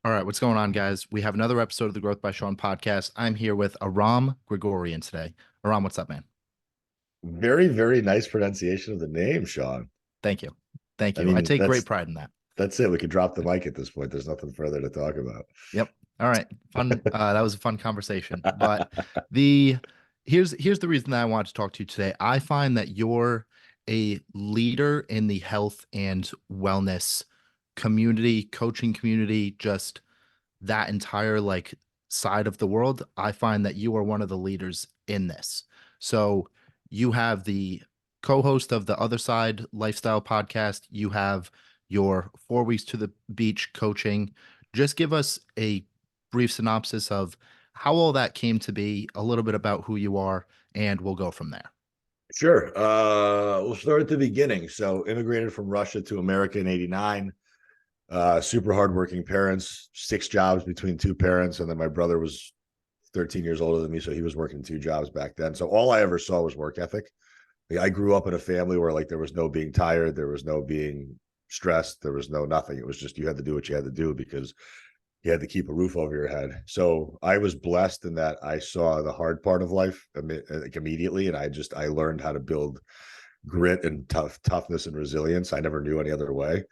All right, what's going on, guys? We have another episode of the Growth by Shawn podcast. I'm here with Aram Grigorian today. Aram, what's up, man? Very, very nice pronunciation of the name, Shawn. Thank you. Thank I you. I mean, take great that's pride in that. that's it. We could drop the mic at this point. There's nothing further to talk about. Yep. All right. Fun. That was a fun conversation. But the here's the reason that I wanted to talk to you today. I find that you're a leader in the health and wellness community, coaching community, just that entire side of the world. I find that you are one of the leaders in this. So you have the co-host of the Other Side Lifestyle podcast. You have your 4 weeks to the beach coaching. Just give us a brief synopsis of how all that came to be, a little bit about who you are, and we'll go from there. Sure. We'll start at the beginning. So, immigrated from Russia to America in '89. Super hardworking parents, 6 jobs between two parents, and then my brother was 13 years older than me, so he was working 2 jobs back then. So all I ever saw was work ethic. Like, I grew up in a family where there was no being tired, there was no being stressed, there was no nothing. It was just you had to do what you had to do because you had to keep a roof over your head. So I was blessed in that I saw the hard part of life immediately, and I learned how to build grit and toughness and resilience. I never knew any other way,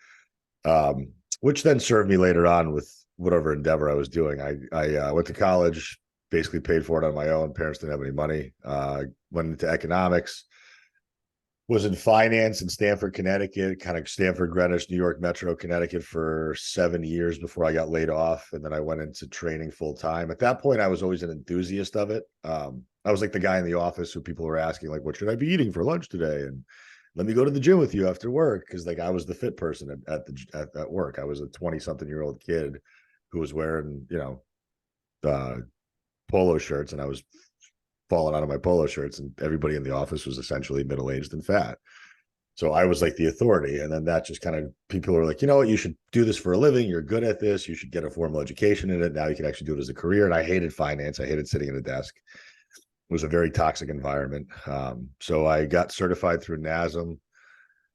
which then served me later on with whatever endeavor I was doing. I went to college, basically paid for it on my own. Parents didn't have any money. Went into economics, was in finance in Stamford, Connecticut, kind of Stamford, Greenwich, New York Metro, Connecticut for 7 years before I got laid off. And then I went into training full time. At that point, I was always an enthusiast of it. I was like the guy in the office who people were asking, like, what should I be eating for lunch today? And let me go to the gym with you after work. Cause I was the fit person at work. I was a 20-something-year-old kid who was wearing, polo shirts, and I was falling out of my polo shirts, and everybody in the office was essentially middle-aged and fat. So I was like the authority. And then that just kind of, people were like, you know what, you should do this for a living. You're good at this. You should get a formal education in it. Now you can actually do it as a career. And I hated finance. I hated sitting at a desk. It was a very toxic environment. So I got certified through NASM,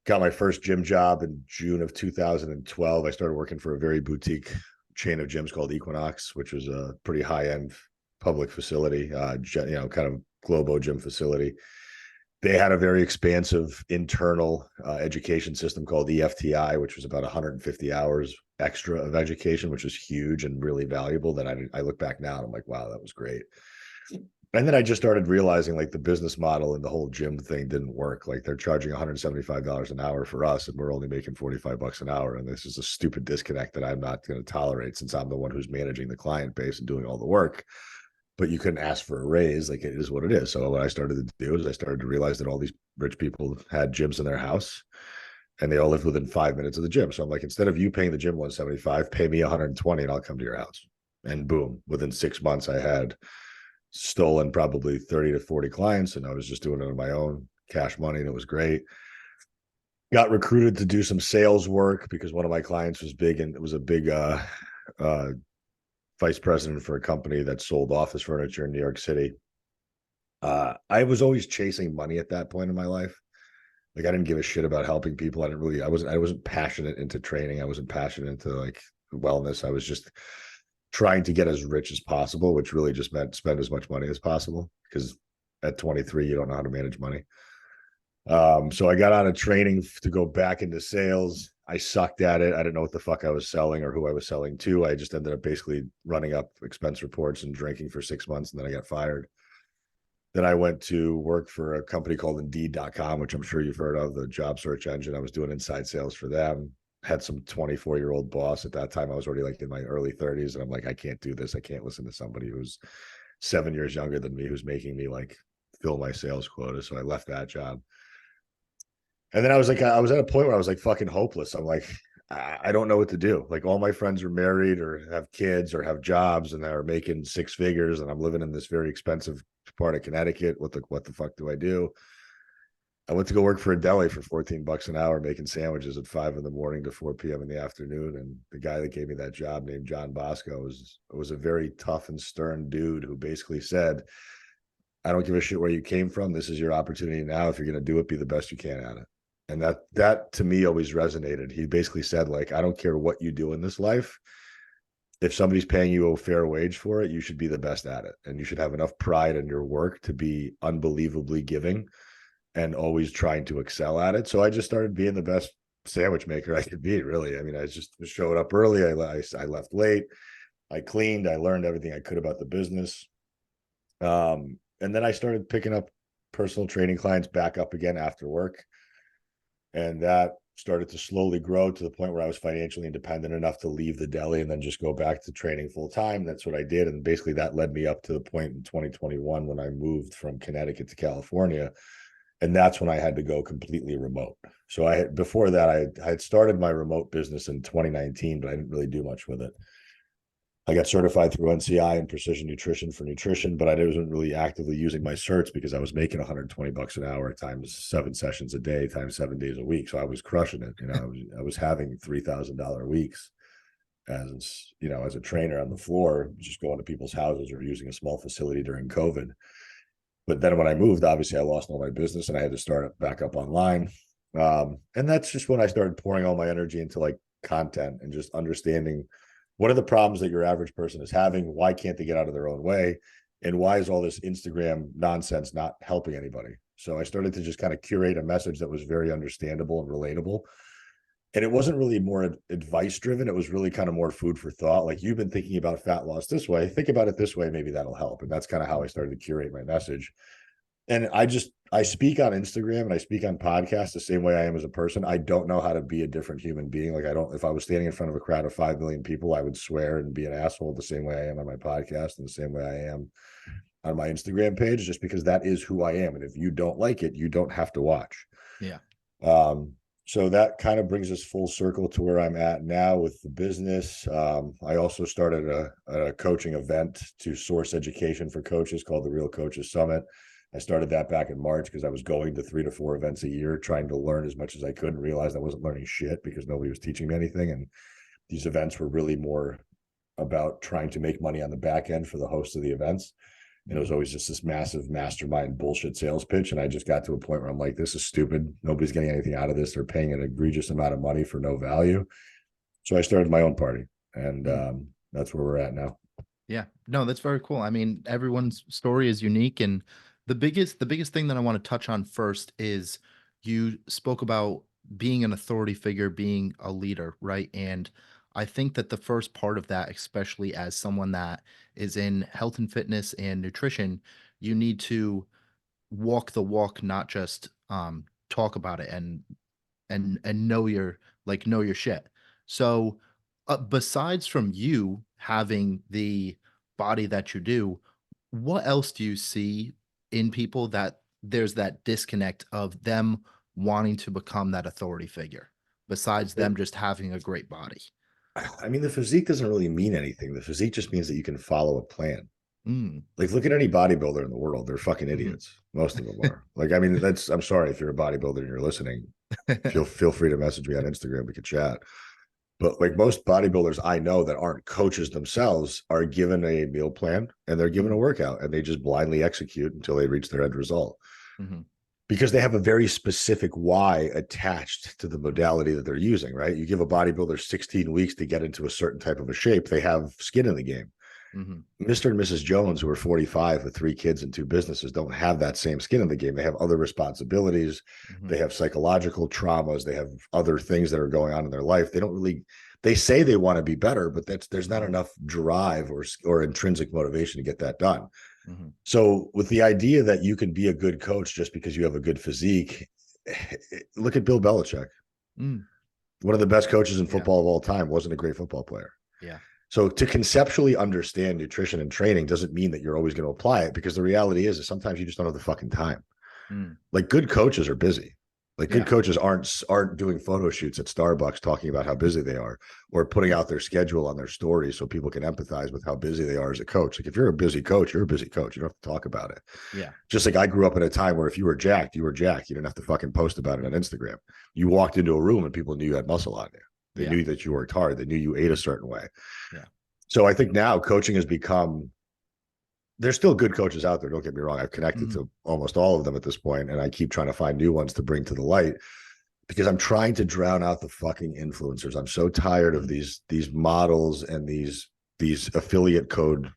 got my first gym job in June of 2012. I started working for a very boutique chain of gyms called Equinox, which was a pretty high-end public facility, kind of Globo gym facility. They had a very expansive internal education system called EFTI, which was about 150 hours extra of education, which was huge and really valuable. That I look back now and I'm like, wow, that was great. And then I just started realizing the business model and the whole gym thing didn't work. Like, they're charging $175 an hour for us, and we're only making $45 an hour. And this is a stupid disconnect that I'm not going to tolerate, since I'm the one who's managing the client base and doing all the work. But you couldn't ask for a raise. Like, it is what it is. So what I started to do is I started to realize that all these rich people had gyms in their house, and they all lived within 5 minutes of the gym. So I'm like, instead of you paying the gym 175, pay me 120 and I'll come to your house. And boom, within 6 months, I had stolen probably 30 to 40 clients, and I was just doing it on my own, cash money, and it was great. Got recruited to do some sales work because one of my clients was big, and it was a big vice president for a company that sold office furniture in New York City. I was always chasing money at that point in my life. Like, I didn't give a shit about helping people. I wasn't passionate into training. I wasn't passionate into wellness. I was just trying to get as rich as possible, which really just meant spend as much money as possible, because at 23, you don't know how to manage money. So I got out of training to go back into sales. I sucked at it. I didn't know what the fuck I was selling or who I was selling to. I just ended up basically running up expense reports and drinking for 6 months, and then I got fired. Then I went to work for a company called Indeed.com, which I'm sure you've heard of, the job search engine. I was doing inside sales for them. Had some 24-year-old boss. At that time, I was already in my early 30s, and I'm like, I can't do this. I can't listen to somebody who's 7 years younger than me, who's making me fill my sales quota. So I left that job. And then I was at a point where I was fucking hopeless. I'm like, I don't know what to do. Like, all my friends are married or have kids or have jobs and they're making 6 figures, and I'm living in this very expensive part of Connecticut. What the fuck do I do? I went to go work for a deli for $14 an hour, making sandwiches at 5 a.m. to 4 p.m. in the afternoon. And the guy that gave me that job, named John Bosco, was a very tough and stern dude who basically said, I don't give a shit where you came from. This is your opportunity now. If you're going to do it, be the best you can at it. And that to me always resonated. He basically said, I don't care what you do in this life. if somebody's paying you a fair wage for it, you should be the best at it. And you should have enough pride in your work to be unbelievably giving and always trying to excel at it. So I just started being the best sandwich maker I could be, really. I mean, I just showed up early. I left late. I cleaned. I learned everything I could about the business. And then I started picking up personal training clients back up again after work. And that started to slowly grow to the point where I was financially independent enough to leave the deli and then just go back to training full time. That's what I did. And basically that led me up to the point in 2021 when I moved from Connecticut to California. And that's when I had to go completely remote. So before that, I had started my remote business in 2019, but I didn't really do much with it. I got certified through NCI in precision nutrition for nutrition, but I wasn't really actively using my certs because I was making $120 an hour times 7 sessions a day, times 7 days a week. So I was crushing it. I was having $3,000 weeks as a trainer on the floor, just going to people's houses or using a small facility during COVID. But then when I moved, obviously I lost all my business and I had to start back up online. And that's just when I started pouring all my energy into like content and just understanding what are the problems that your average person is having? Why can't they get out of their own way? And why is all this Instagram nonsense not helping anybody? So I started to just kind of curate a message that was very understandable and relatable. And it wasn't really more advice driven. It was really kind of more food for thought. Like, you've been thinking about fat loss this way. Think about it this way. Maybe that'll help. And that's kind of how I started to curate my message. And I speak on Instagram and I speak on podcasts the same way I am as a person. I don't know how to be a different human being. Like, if I was standing in front of a crowd of 5 million people, I would swear and be an asshole the same way I am on my podcast and the same way I am on my Instagram page, just because that is who I am. And if you don't like it, you don't have to watch. Yeah. So that kind of brings us full circle to where I'm at now with the business. I also started a coaching event to source education for coaches called the Real Coaches Summit. I started that back in March because I was going to 3 to 4 events a year, trying to learn as much as I could, and realized I wasn't learning shit because nobody was teaching me anything. And these events were really more about trying to make money on the back end for the hosts of the events. And it was always just this massive mastermind bullshit sales pitch. And I just got to a point where I'm like, this is stupid. Nobody's getting anything out of this. They're paying an egregious amount of money for no value. So I started my own party, and that's where we're at now. Yeah, no, that's very cool. I mean, everyone's story is unique, and the biggest thing that I want to touch on first is you spoke about being an authority figure, being a leader, right? And I think that the first part of that, especially as someone that is in health and fitness and nutrition, you need to walk the walk, not just talk about it and know your shit. So besides from you having the body that you do, what else do you see in people that there's that disconnect of them wanting to become that authority figure besides them just having a great body? I mean, the physique doesn't really mean anything. The physique just means that you can follow a plan. Like, look at any bodybuilder in the world. They're fucking idiots. Most of them are. Like, I mean, I'm sorry if you're a bodybuilder and you're listening, feel free to message me on Instagram. We could chat. But like, most bodybuilders I know that aren't coaches themselves are given a meal plan and they're given a workout, and they just blindly execute until they reach their end result. Because they have a very specific why attached to the modality that they're using, right? You give a bodybuilder 16 weeks to get into a certain type of a shape, they have skin in the game. Mr. and Mrs. Jones, who are 45 with 3 kids and 2 businesses, don't have that same skin in the game. They have other responsibilities. They have psychological traumas. They have other things that are going on in their life. They say they want to be better, but there's not enough drive or intrinsic motivation to get that done. So with the idea that you can be a good coach just because you have a good physique, look at Bill Belichick. One of the best coaches in football of all time, wasn't a great football player. Yeah. So to conceptually understand nutrition and training doesn't mean that you're always going to apply it, because the reality is sometimes you just don't have the fucking time. Like, good coaches are busy. Like, good coaches aren't doing photo shoots at Starbucks talking about how busy they are, or putting out their schedule on their stories so people can empathize with how busy they are as a coach. Like, if you're a busy coach, you're a busy coach. You don't have to talk about it. Yeah. Just like I grew up in a time where if you were jacked, you were jacked. You didn't have to fucking post about it on Instagram. You walked into a room and people knew you had muscle on you. They knew that you worked hard. They knew you ate a certain way. Yeah. So I think now coaching has become, there's still good coaches out there. Don't get me wrong. I've connected to almost all of them at this point, and I keep trying to find new ones to bring to the light, because I'm trying to drown out the fucking influencers. I'm so tired of these models and these these affiliate code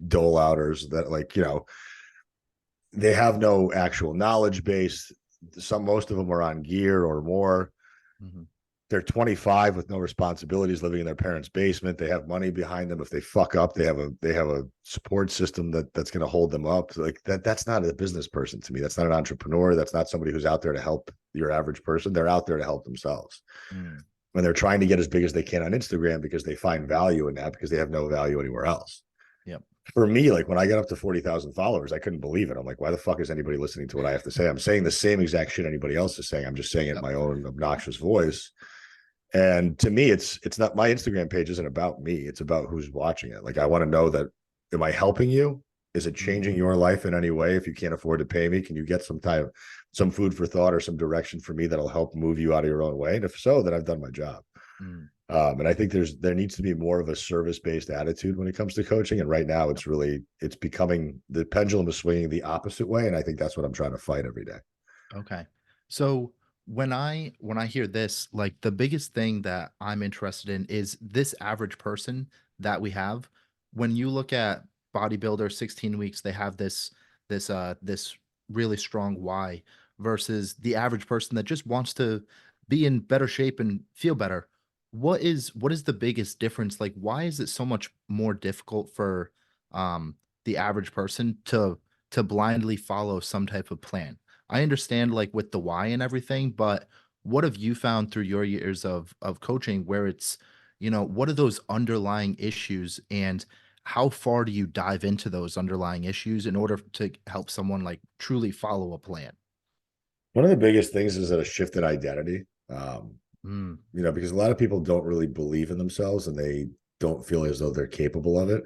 dole outers that, like, they have no actual knowledge base. Most of them are on gear or more. Mm-hmm. They're 25 with no responsibilities, living in their parents' basement. They have money behind them. If they fuck up, they have a support system that's going to hold them up. Like that's not a business person to me. That's not an entrepreneur. That's not somebody who's out there to help your average person. They're out there to help themselves. When they're trying to get as big as they can on Instagram because they find value in that, because they have no value anywhere else. Yep. For me, like when I got up to 40,000 followers, I couldn't believe it. I'm like, why the fuck is anybody listening to what I have to say? I'm saying the same exact shit anybody else is saying. I'm just saying it in my own obnoxious voice. And to me, it's not, my Instagram page isn't about me. It's about who's watching it. Like, I want to know that, am I helping you? Is it changing your life in any way? If you can't afford to pay me, can you get some food for thought or some direction for me that'll help move you out of your own way? And if so, then I've done my job. And I think there needs to be more of a service-based attitude when it comes to coaching. And right now it's becoming, the pendulum is swinging the opposite way. And I think that's what I'm trying to fight every day. Okay. So when I hear this, like the biggest thing that I'm interested in is this average person that we have. When you look at bodybuilder 16 weeks, they have this really strong why versus the average person that just wants to be in better shape and feel better. What is the biggest difference? Like, why is it so much more difficult for the average person to blindly follow some type of plan? I understand like with the why and everything, but what have you found through your years of coaching where it's, what are those underlying issues and how far do you dive into those underlying issues in order to help someone like truly follow a plan? One of the biggest things is a shift in identity. Mm, Because a lot of people don't really believe in themselves and they don't feel as though they're capable of it.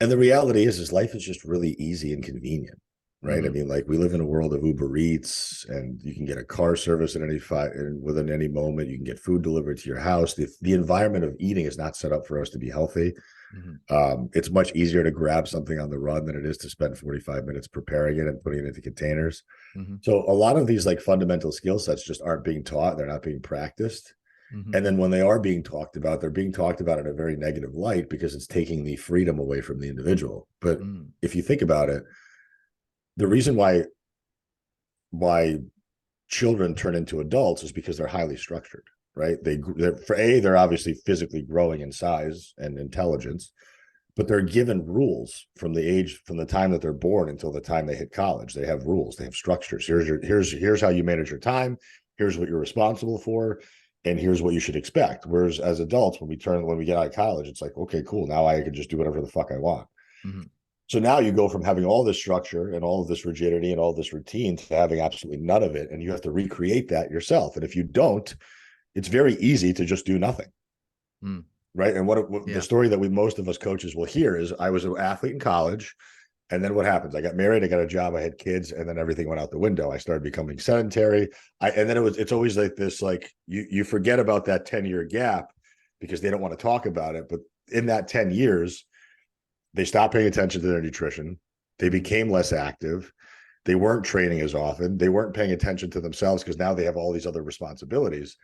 And the reality is life is just really easy and convenient, right? I mhm, mean, like, we live in a world of Uber Eats, and you can get a car service at within any moment. You can get food delivered to your house. The environment of eating is not set up for us to be healthy. mhm, It's much easier to grab something on the run than it is to spend 45 minutes preparing it and putting it into containers. mhm, So a lot of these like fundamental skill sets just aren't being taught. They're not being practiced. mhm, And then when they are being talked about, they're being talked about in a very negative light because it's taking the freedom away from the individual. But mm, if you think about it, the reason why children turn into adults is because they're highly structured, right? They're obviously physically growing in size and intelligence, but they're given rules from the time that they're born until the time they hit college. They have rules, they have structures. Here's how you manage your time. Here's what you're responsible for, and here's what you should expect. Whereas as adults, when we get out of college, it's like, okay, cool. Now I can just do whatever the fuck I want. mhm, So now you go from having all this structure and all of this rigidity and all this routine to having absolutely none of it, and you have to recreate that yourself. And if you don't, it's very easy to just do nothing. mm, Right. And what the yeah. story that most of us coaches will hear is, I was an athlete in college. And then what happens? I got married, I got a job, I had kids, and then everything went out the window. I started becoming sedentary. And then it's always like this, like you forget about that 10-year gap because they don't want to talk about it. But in that 10 years, they stopped paying attention to their nutrition. They became less active. They weren't training as often. They weren't paying attention to themselves because now they have all these other responsibilities.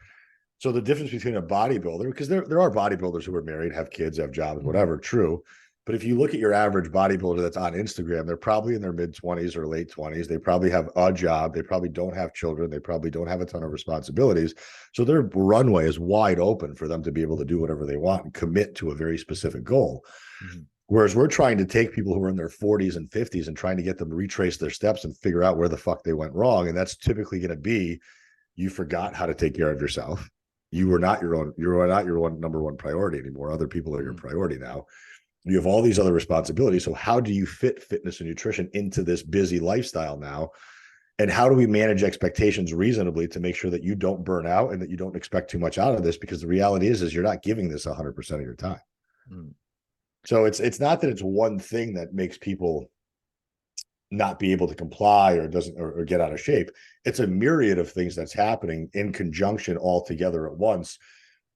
So the difference between a bodybuilder, because there are bodybuilders who are married, have kids, have jobs, whatever, true. But if you look at your average bodybuilder that's on Instagram, they're probably in their mid 20s or late 20s. They probably have a job. They probably don't have children. They probably don't have a ton of responsibilities. So their runway is wide open for them to be able to do whatever they want and commit to a very specific goal. Mhm, Whereas we're trying to take people who are in their 40s and 50s and trying to get them to retrace their steps and figure out where the fuck they went wrong. And that's typically going to be, you forgot how to take care of yourself. You are not your number one priority anymore. Other people are your mhm, priority now. You have all these other responsibilities. So how do you fit fitness and nutrition into this busy lifestyle now? And how do we manage expectations reasonably to make sure that you don't burn out and that you don't expect too much out of this? Because the reality is you're not giving this 100% of your time. mm, So it's not that it's one thing that makes people not be able to comply or doesn't or get out of shape. It's a myriad of things that's happening in conjunction all together at once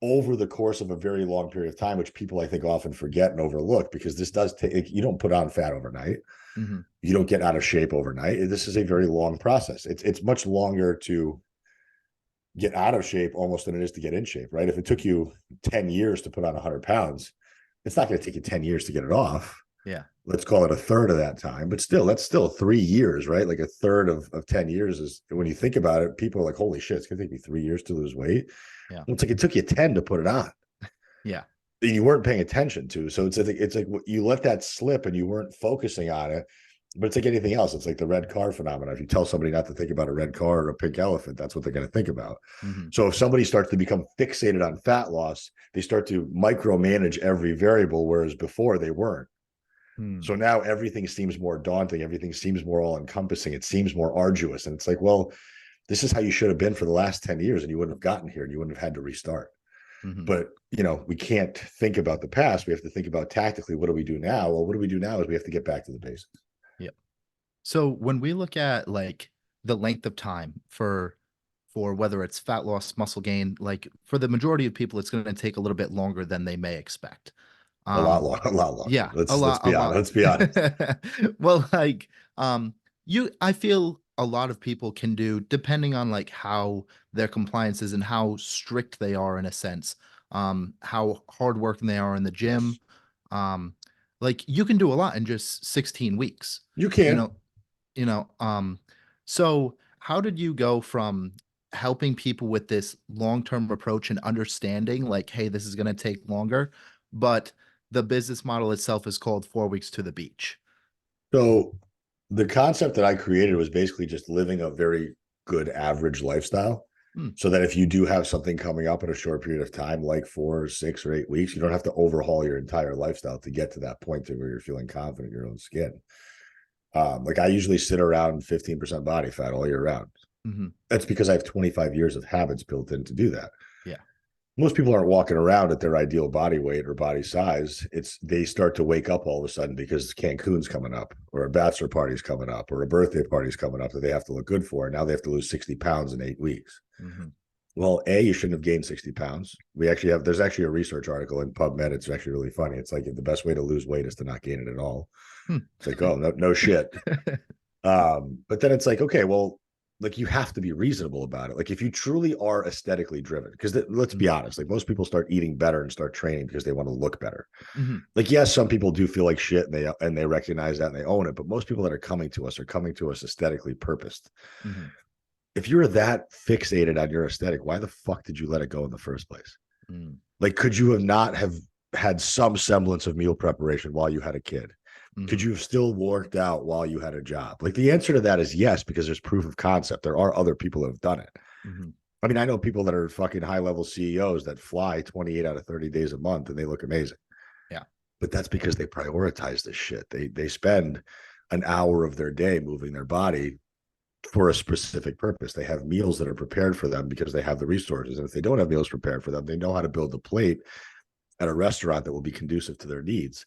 over the course of a very long period of time, which people I think often forget and overlook, because this does take, you don't put on fat overnight. mhm, You don't get out of shape overnight. This is a very long process. It's much longer to get out of shape almost than it is to get in shape, right? If it took you 10 years to put on 100 pounds, It's not going to take you 10 years to get it off. Yeah. Let's call it a third of that time, but still, that's still 3 years, right? Like a third of 10 years is, when you think about it, people are like, holy shit, it's going to take me 3 years to lose weight. Yeah. Well, it's like it took you 10 to put it on. Yeah. You weren't paying attention to. So it's like you let that slip and you weren't focusing on it. But it's like anything else. It's like the red car phenomenon. If you tell somebody not to think about a red car or a pink elephant, that's what they're going to think about. Mm-hmm. So if somebody starts to become fixated on fat loss, they start to micromanage every variable, whereas before they weren't. So now everything seems more daunting. Everything seems more all encompassing. It seems more arduous. And it's like, well, this is how you should have been for the last 10 years and you wouldn't have gotten here and you wouldn't have had to restart. Mm-hmm. But, we can't think about the past. We have to think about tactically, what do we do now? Well, what do we do now is we have to get back to the basics. Yep. So when we look at like the length of time for whether it's fat loss, muscle gain, like for the majority of people, it's going to take a little bit longer than they may expect. A lot longer. Yeah, Let's be honest. Let's be honest. Well, like, I feel a lot of people can do, depending on like how their compliance is and how strict they are in a sense, how hardworking they are in the gym. Like you can do a lot in just 16 weeks, You you can. know, you know, so how did you go from helping people with this long-term approach and understanding like, hey, this is going to take longer, but the business model itself is called 4 weeks to the beach. So the concept that I created was basically just living a very good average lifestyle. So that if you do have something coming up in a short period of time, like 4, 6, or 8 weeks, you don't have to overhaul your entire lifestyle to get to that point to where you're feeling confident in your own skin. Like I usually sit around 15% body fat all year round. Mm-hmm. That's because I have 25 years of habits built in to do that. Yeah. Most people aren't walking around at their ideal body weight or body size. They start to wake up all of a sudden because Cancun's coming up, or a bachelor party's coming up, or a birthday party's coming up that they have to look good for. Now they have to lose 60 pounds in 8 weeks. Mm-hmm. Well, you shouldn't have gained 60 pounds. There's actually a research article in PubMed. It's actually really funny. It's like the best way to lose weight is to not gain it at all. It's like, oh, no shit. But then it's like, okay, well, like you have to be reasonable about it. Like if you truly are aesthetically driven, because let's be honest, like most people start eating better and start training because they want to look better. Mm-hmm. Like, yes, some people do feel like shit and they recognize that and they own it. But most people that are coming to us aesthetically purposed. Mm-hmm. If you're that fixated on your aesthetic, why the fuck did you let it go in the first place? Like, could you have had some semblance of meal preparation while you had a kid? Could you have still worked out while you had a job? Like the answer to that is yes, because there's proof of concept. There are other people that have done it. I mean, I know people that are fucking high level CEOs that fly 28 out of 30 days a month and they look amazing. Yeah. But that's because they prioritize this shit. They spend an hour of their day moving their body for a specific purpose. They have meals that are prepared for them because they have the resources. And if they don't have meals prepared for them, they know how to build a plate at a restaurant that will be conducive to their needs.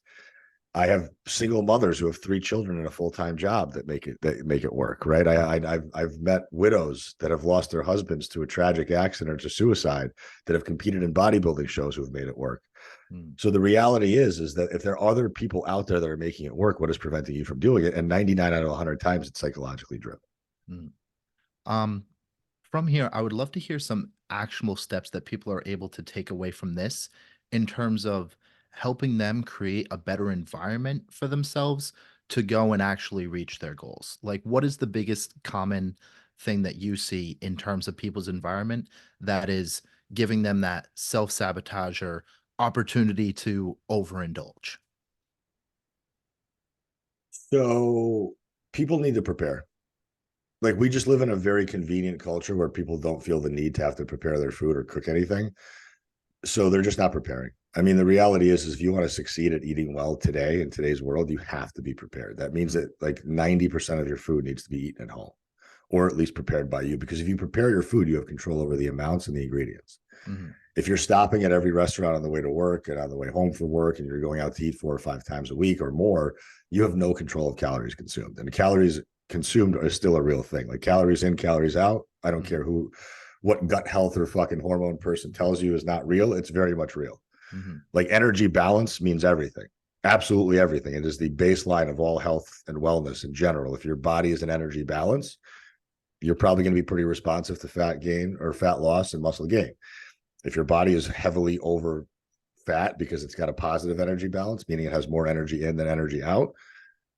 I have single mothers who have 3 children and a full-time job that make it work, right? I've met widows that have lost their husbands to a tragic accident or to suicide that have competed in bodybuilding shows who have made it work. So the reality is that if there are other people out there that are making it work, what is preventing you from doing it? And 99 out of 100 times it's psychologically driven. From here, I would love to hear some actionable steps that people are able to take away from this in terms of helping them create a better environment for themselves to go and actually reach their goals. Like, what is the biggest common thing that you see in terms of people's environment that is giving them that self-sabotage or opportunity to overindulge? So people need to prepare. Like we just live in a very convenient culture where people don't feel the need to have to prepare their food or cook anything. So they're just not preparing. I mean, the reality is if you want to succeed at eating well today in today's world, you have to be prepared. That means that like 90% of your food needs to be eaten at home or at least prepared by you. Because if you prepare your food, you have control over the amounts and the ingredients. If you're stopping at every restaurant on the way to work and on the way home from work and you're going out to eat 4 or 5 times a week or more, you have no control of calories consumed. And calories consumed is still a real thing. Like calories in, calories out. I don't care what gut health or fucking hormone person tells you is not real. It's very much real. Like energy balance means everything. Absolutely everything. It is the baseline of all health and wellness in general. If your body is in energy balance, you're probably going to be pretty responsive to fat gain or fat loss and muscle gain. If your body is heavily over fat because it's got a positive energy balance, meaning it has more energy in than energy out,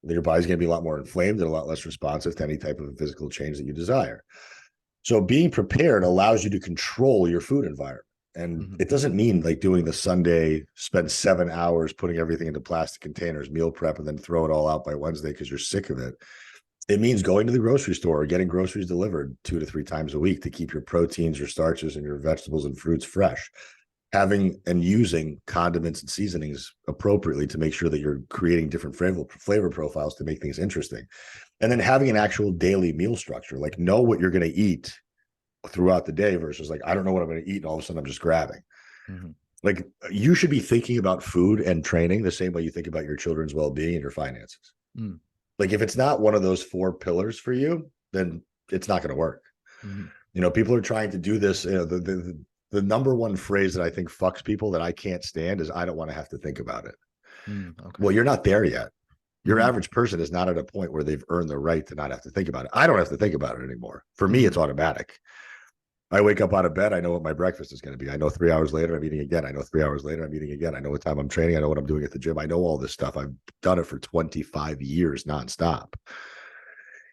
then your body's going to be a lot more inflamed and a lot less responsive to any type of physical change that you desire. So being prepared allows you to control your food environment. And it doesn't mean like doing the Sunday, spend 7 hours putting everything into plastic containers, meal prep, and then throw it all out by Wednesday because you're sick of it. It means going to the grocery store or getting groceries delivered 2 to 3 times a week to keep your proteins, your starches, and your vegetables and fruits fresh. Having and using condiments and seasonings appropriately to make sure that you're creating different flavor profiles to make things interesting. And then having an actual daily meal structure, like know what you're going to eat throughout the day versus like, I don't know what I'm going to eat. And all of a sudden I'm just grabbing. Like you should be thinking about food and training the same way you think about your children's well-being and your finances. Like if it's not one of those 4 pillars for you, then it's not going to work. You know, people are trying to do this. You know, the number one phrase that I think fucks people that I can't stand is I don't want to have to think about it. Well, you're not there yet. Your average person is not at a point where they've earned the right to not have to think about it. I don't have to think about it anymore. For me, it's automatic. I wake up out of bed. I know what my breakfast is going to be. I know 3 hours later, I'm eating again. I know 3 hours later, I'm eating again. I know what time I'm training. I know what I'm doing at the gym. I know all this stuff. I've done it for 25 years nonstop.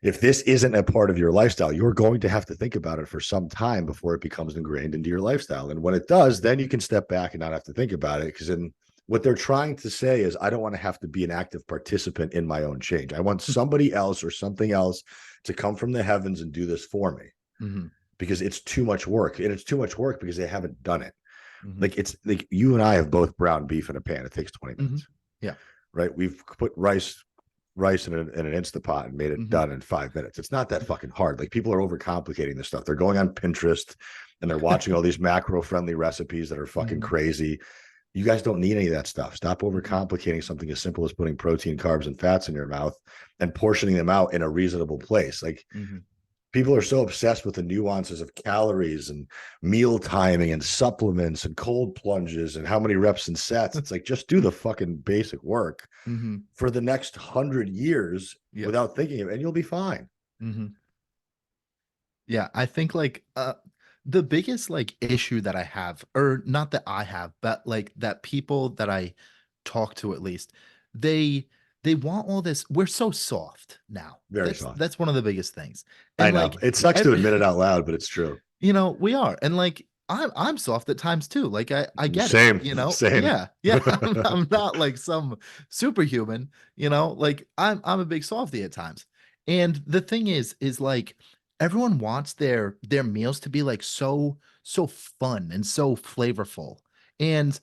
If this isn't a part of your lifestyle, you're going to have to think about it for some time before it becomes ingrained into your lifestyle. And when it does, then you can step back and not have to think about it. Because then what they're trying to say is, I don't want to have to be an active participant in my own change. I want somebody else or something else to come from the heavens and do this for me. Because it's too much work. And it's too much work because they haven't done it. Like it's like you and I have both browned beef in a pan. It takes 20 minutes. Yeah. Right. We've put rice in an Instapot and made it done in 5 minutes. It's not that fucking hard. Like people are overcomplicating this stuff. They're going on Pinterest and they're watching all these macro friendly recipes that are fucking crazy. You guys don't need any of that stuff. Stop overcomplicating something as simple as putting protein, carbs, and fats in your mouth and portioning them out in a reasonable place. Like people are so obsessed with the nuances of calories and meal timing and supplements and cold plunges and how many reps and sets. It's like, just do the fucking basic work for the next 100 years without thinking of it, and you'll be fine. Yeah, I think like the biggest like issue that I have, or not that I have, but like that people that I talk to at least, they want all this. We're so soft now. Very soft. That's one of the biggest things. And I know. Like, it sucks to admit it out loud, but it's true. You know, we are. And like I'm soft at times too. Like I get Same, it, you know. Same. Yeah. I'm not like some superhuman, you know, like I'm a big softy at times. And the thing is like everyone wants their meals to be like so fun and so flavorful. And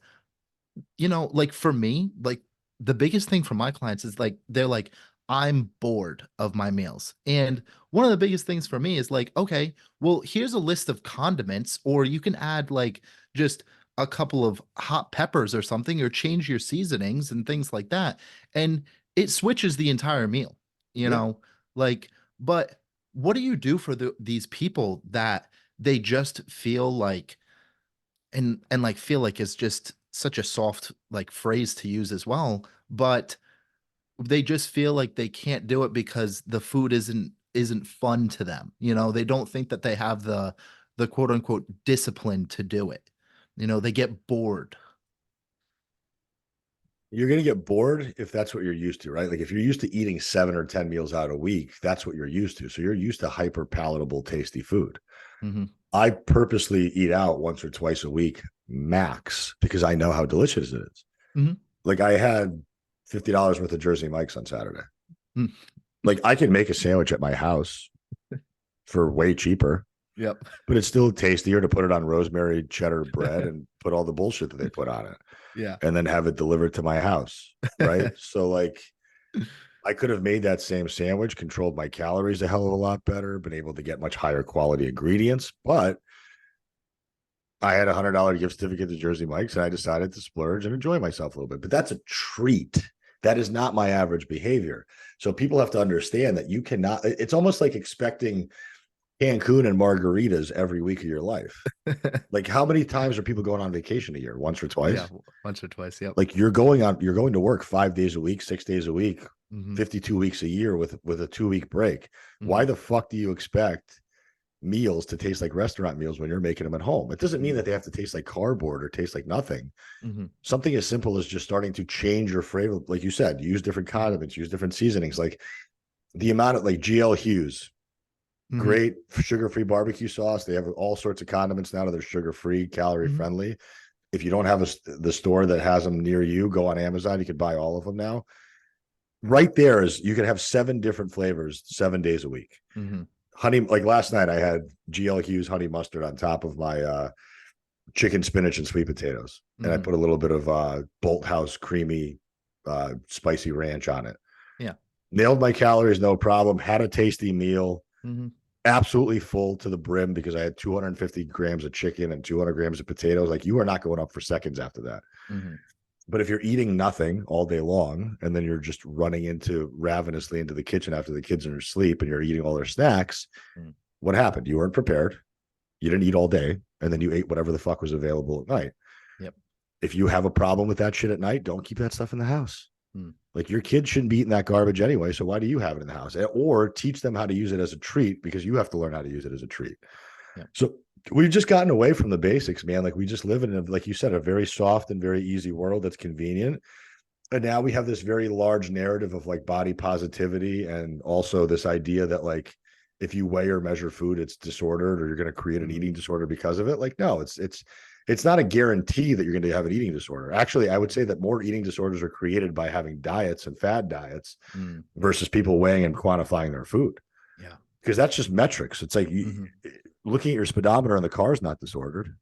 you know, like for me, like the biggest thing for my clients is like they're like, I'm bored of my meals. And one of the biggest things for me is like, okay, well, here's a list of condiments, or you can add like just a couple of hot peppers or something, or change your seasonings and things like that. And it switches the entire meal, you know, like, but what do you do for these people that they just feel like, and like feel like it's just such a soft like phrase to use as well, but they just feel like they can't do it because the food isn't fun to them. You know, they don't think that they have the quote unquote discipline to do it. You know, they get bored. You're going to get bored if that's what you're used to, right? Like if you're used to eating 7 or 10 meals out a week, that's what you're used to. So you're used to hyper palatable, tasty food. I purposely eat out once or twice a week max because I know how delicious it is. Like I had $50 worth of Jersey Mike's on Saturday. Like I can make a sandwich at my house for way cheaper. Yep. But it's still tastier to put it on rosemary cheddar bread and put all the bullshit that they put on it. Yeah. And then have it delivered to my house. Right. So like I could have made that same sandwich, controlled my calories a hell of a lot better, been able to get much higher quality ingredients, but I had $100 gift certificate to Jersey Mike's and I decided to splurge and enjoy myself a little bit. But that's a treat. That is not my average behavior. So people have to understand that you cannot, it's almost like expecting Cancun and margaritas every week of your life. Like how many times are people going on vacation a year? Once or twice? Yeah, once or twice. Yep. Like you're going to work 5 days a week, 6 days a week, 52 weeks a year with a 2-week break. Why the fuck do you expect meals to taste like restaurant meals when you're making them at home. It doesn't mean that they have to taste like cardboard or taste like nothing. Something as simple as just starting to change your flavor. Like you said, use different condiments, use different seasonings. Like the amount of like GL Hughes, great sugar-free barbecue sauce. They have all sorts of condiments now that are sugar-free, calorie-friendly. If you don't have the store that has them near you, go on Amazon. You can buy all of them now. Right there is, you can have 7 different flavors 7 days a week. Honey, like last night I had GL Hughes honey mustard on top of my chicken, spinach, and sweet potatoes. And I put a little bit of Bolt House creamy spicy ranch on it. Yeah. Nailed my calories, no problem. Had a tasty meal. Absolutely full to the brim because I had 250 grams of chicken and 200 grams of potatoes. Like, you are not going up for seconds after that. But if you're eating nothing all day long and then you're just running ravenously into the kitchen after the kids are asleep and you're eating all their snacks, what happened? You weren't prepared. You didn't eat all day, and then you ate whatever the fuck was available at night. If you have a problem with that shit at night, don't keep that stuff in the house. Like, your kids shouldn't be eating that garbage anyway. So why do you have it in the house? Or teach them how to use it as a treat, because you have to learn how to use it as a treat. So we've just gotten away from the basics, man. Like, we just live in, like you said, a very soft and very easy world that's convenient. And now we have this very large narrative of like body positivity, and also this idea that like, if you weigh or measure food, it's disordered, or you're going to create an eating disorder because of it. Like, no, it's not a guarantee that you're going to have an eating disorder. Actually, I would say that more eating disorders are created by having diets and fad diets versus people weighing and quantifying their food. Because that's just metrics. It's like looking at your speedometer in the car is not disordered.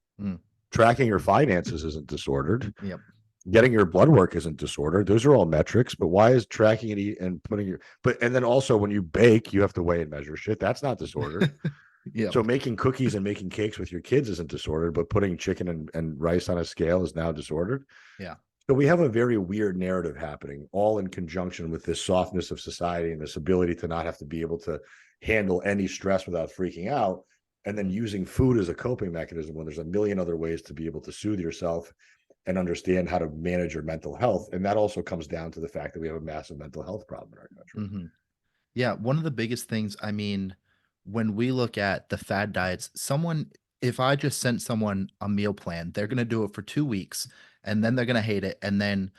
Tracking your finances isn't disordered. Getting your blood work isn't disordered. Those are all metrics. But why is tracking it and putting and then also when you bake, you have to weigh and measure shit. That's not disordered. So making cookies and making cakes with your kids isn't disordered, but putting chicken and rice on a scale is now disordered. So we have a very weird narrative happening, all in conjunction with this softness of society and this ability to not have to be able to handle any stress without freaking out, and then using food as a coping mechanism when there's a million other ways to be able to soothe yourself and understand how to manage your mental health. And that also comes down to the fact that we have a massive mental health problem in our country. Yeah. One of the biggest things, I mean, when we look at the fad diets, if I just sent someone a meal plan, they're going to do it for 2 weeks and then they're going to hate it. And then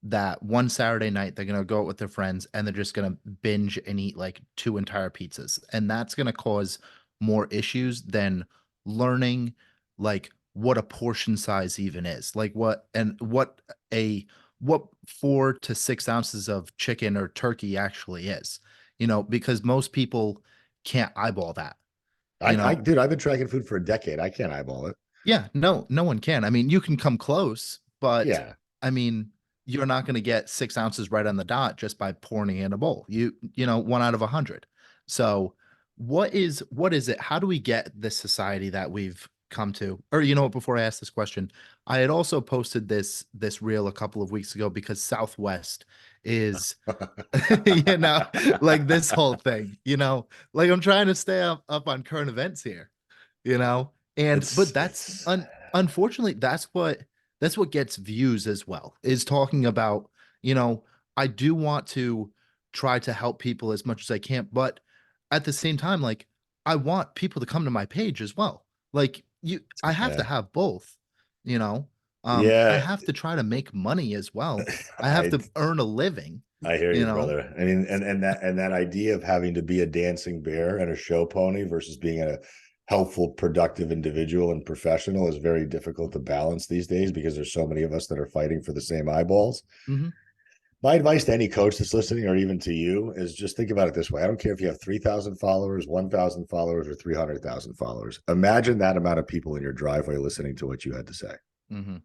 that one Saturday night, they're going to go out with their friends and they're just going to binge and eat like 2 entire pizzas. And that's going to cause more issues than learning like what a portion size even is, like what 4 to 6 ounces of chicken or turkey actually is, because most people can't eyeball that. Dude, I've been tracking food for a decade. I can't eyeball it. Yeah, no one can. I mean, you can come close, but I mean, you're not going to get 6 ounces right on the dot just by pouring it in a bowl. 1 out of 100. So what is it? How do we get this society that we've come to? Or before I ask this question, I had also posted this reel a couple of weeks ago because Southwest is like this whole thing, like I'm trying to stay up on current events here, but that's unfortunately that's what gets views as well, is talking about, I do want to try to help people as much as I can, but at the same time, like, I want people to come to my page as well. Like, I have to have both, I have to try to make money as well. I have to earn a living. I hear you, brother. I mean, and that idea of having to be a dancing bear and a show pony versus being a helpful, productive individual and professional is very difficult to balance these days because there's so many of us that are fighting for the same eyeballs. My advice to any coach that's listening, or even to you, is just think about it this way. I don't care if you have 3,000 followers, 1,000 followers, or 300,000 followers. Imagine that amount of people in your driveway listening to what you had to say.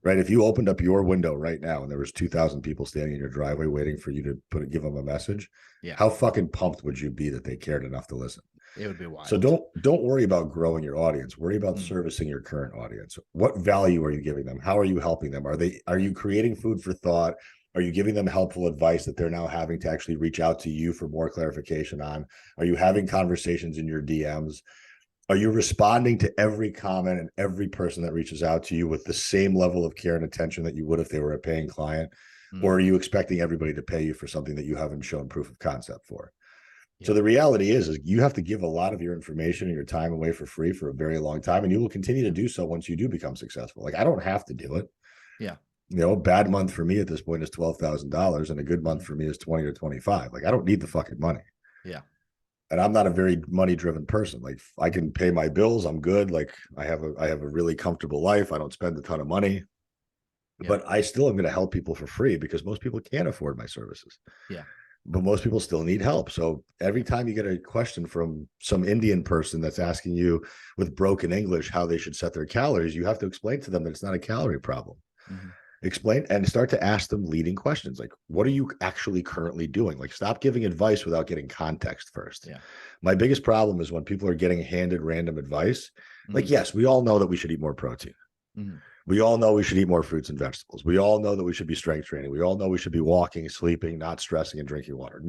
Right? If you opened up your window right now and there was 2,000 people standing in your driveway waiting for you to give them a message, how fucking pumped would you be that they cared enough to listen? It would be wild. So don't worry about growing your audience. Worry about servicing your current audience. What value are you giving them? How are you helping them? Are you creating food for thought? Are you giving them helpful advice that they're now having to actually reach out to you for more clarification on? Are you having conversations in your DMs? Are you responding to every comment and every person that reaches out to you with the same level of care and attention that you would if they were a paying client? Or are you expecting everybody to pay you for something that you haven't shown proof of concept for? So the reality is you have to give a lot of your information and your time away for free for a very long time, and you will continue to do so once you do become successful. Like, I don't have to do it. Yeah. You know, a bad month for me at this point is $12,000, and a good month for me is 20 or 25. Like, I don't need the fucking money. Yeah. And I'm not a very money driven person. Like, I can pay my bills. I'm good. Like, I have a really comfortable life. I don't spend a ton of money, but I still am going to help people for free because most people can't afford my services. Yeah. But most people still need help. So every time you get a question from some Indian person that's asking you with broken English how they should set their calories, you have to explain to them that it's not a calorie problem. Explain and start to ask them leading questions like, what are you actually currently doing? Like, stop giving advice without getting context first. Yeah. My biggest problem is when people are getting handed random advice. Like, yes, we all know that we should eat more protein. We all know we should eat more fruits and vegetables. We all know that we should be strength training. We all know we should be walking, sleeping, not stressing, and drinking water.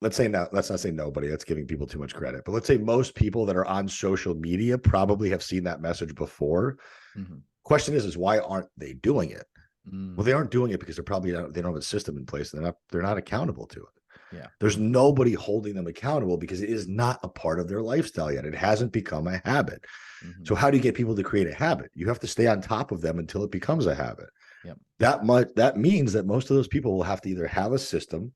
Let's not say nobody, that's giving people too much credit, but let's say most people that are on social media probably have seen that message before. Question is why aren't they doing it? Well, they aren't doing it because they don't have a system in place. They're not accountable to it. Yeah. There's nobody holding them accountable because it is not a part of their lifestyle yet. It hasn't become a habit. So how do you get people to create a habit? You have to stay on top of them until it becomes a habit. That means that most of those people will have to either have a system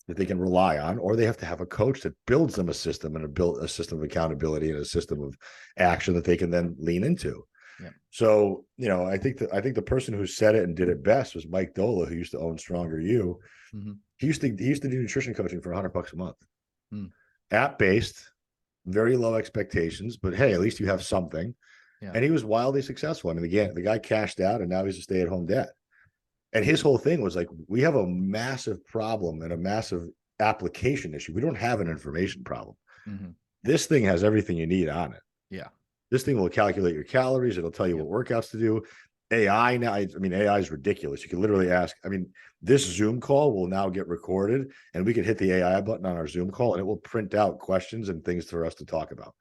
that they can rely on, or they have to have a coach that builds them a system and a system of accountability and a system of action that they can then lean into. So, you know, I think the person who said it and did it best was Mike Dola, who used to own Stronger You. He used to do nutrition coaching for $100 a month, app-based, very low expectations, but hey, at least you have something. And he was wildly successful. I mean, again, the guy cashed out and now he's a stay-at-home dad. And his whole thing was like, we have a massive problem and a massive application issue. We don't have an information problem. This thing has everything you need on it. This thing will calculate your calories. It'll tell you what workouts to do. AI now, I mean, AI is ridiculous. You can literally ask, I mean, this Zoom call will now get recorded and we can hit the AI button on our Zoom call and it will print out questions and things for us to talk about.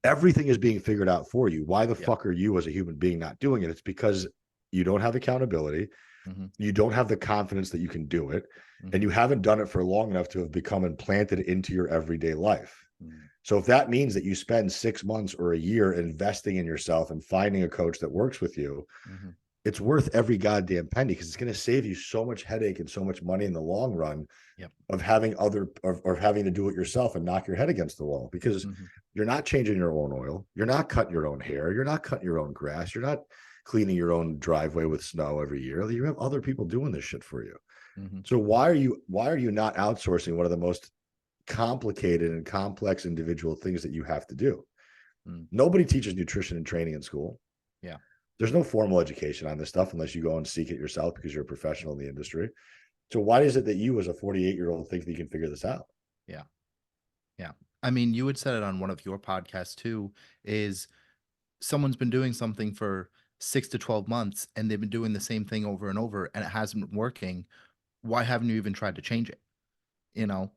Everything is being figured out for you. Why the fuck are you as a human being not doing it? It's because you don't have accountability. You don't have the confidence that you can do it. And you haven't done it for long enough to have become implanted into your everyday life. So if that means that you spend 6 months or a year investing in yourself and finding a coach that works with you, it's worth every goddamn penny because it's going to save you so much headache and so much money in the long run of having having to do it yourself and knock your head against the wall because you're not changing your own oil. You're not cutting your own hair. You're not cutting your own grass. You're not cleaning your own driveway with snow every year. You have other people doing this shit for you. So why are you not outsourcing one of the most complicated and complex individual things that you have to do? Nobody teaches nutrition and training in school. There's no formal education on this stuff unless you go and seek it yourself because you're a professional in the industry. So why is it that you as a 48-year-old think that you can figure this out? I mean, you had said it on one of your podcasts too, is someone's been doing something for 6 to 12 months and they've been doing the same thing over and over and it hasn't been working. Why haven't you even tried to change it? You know,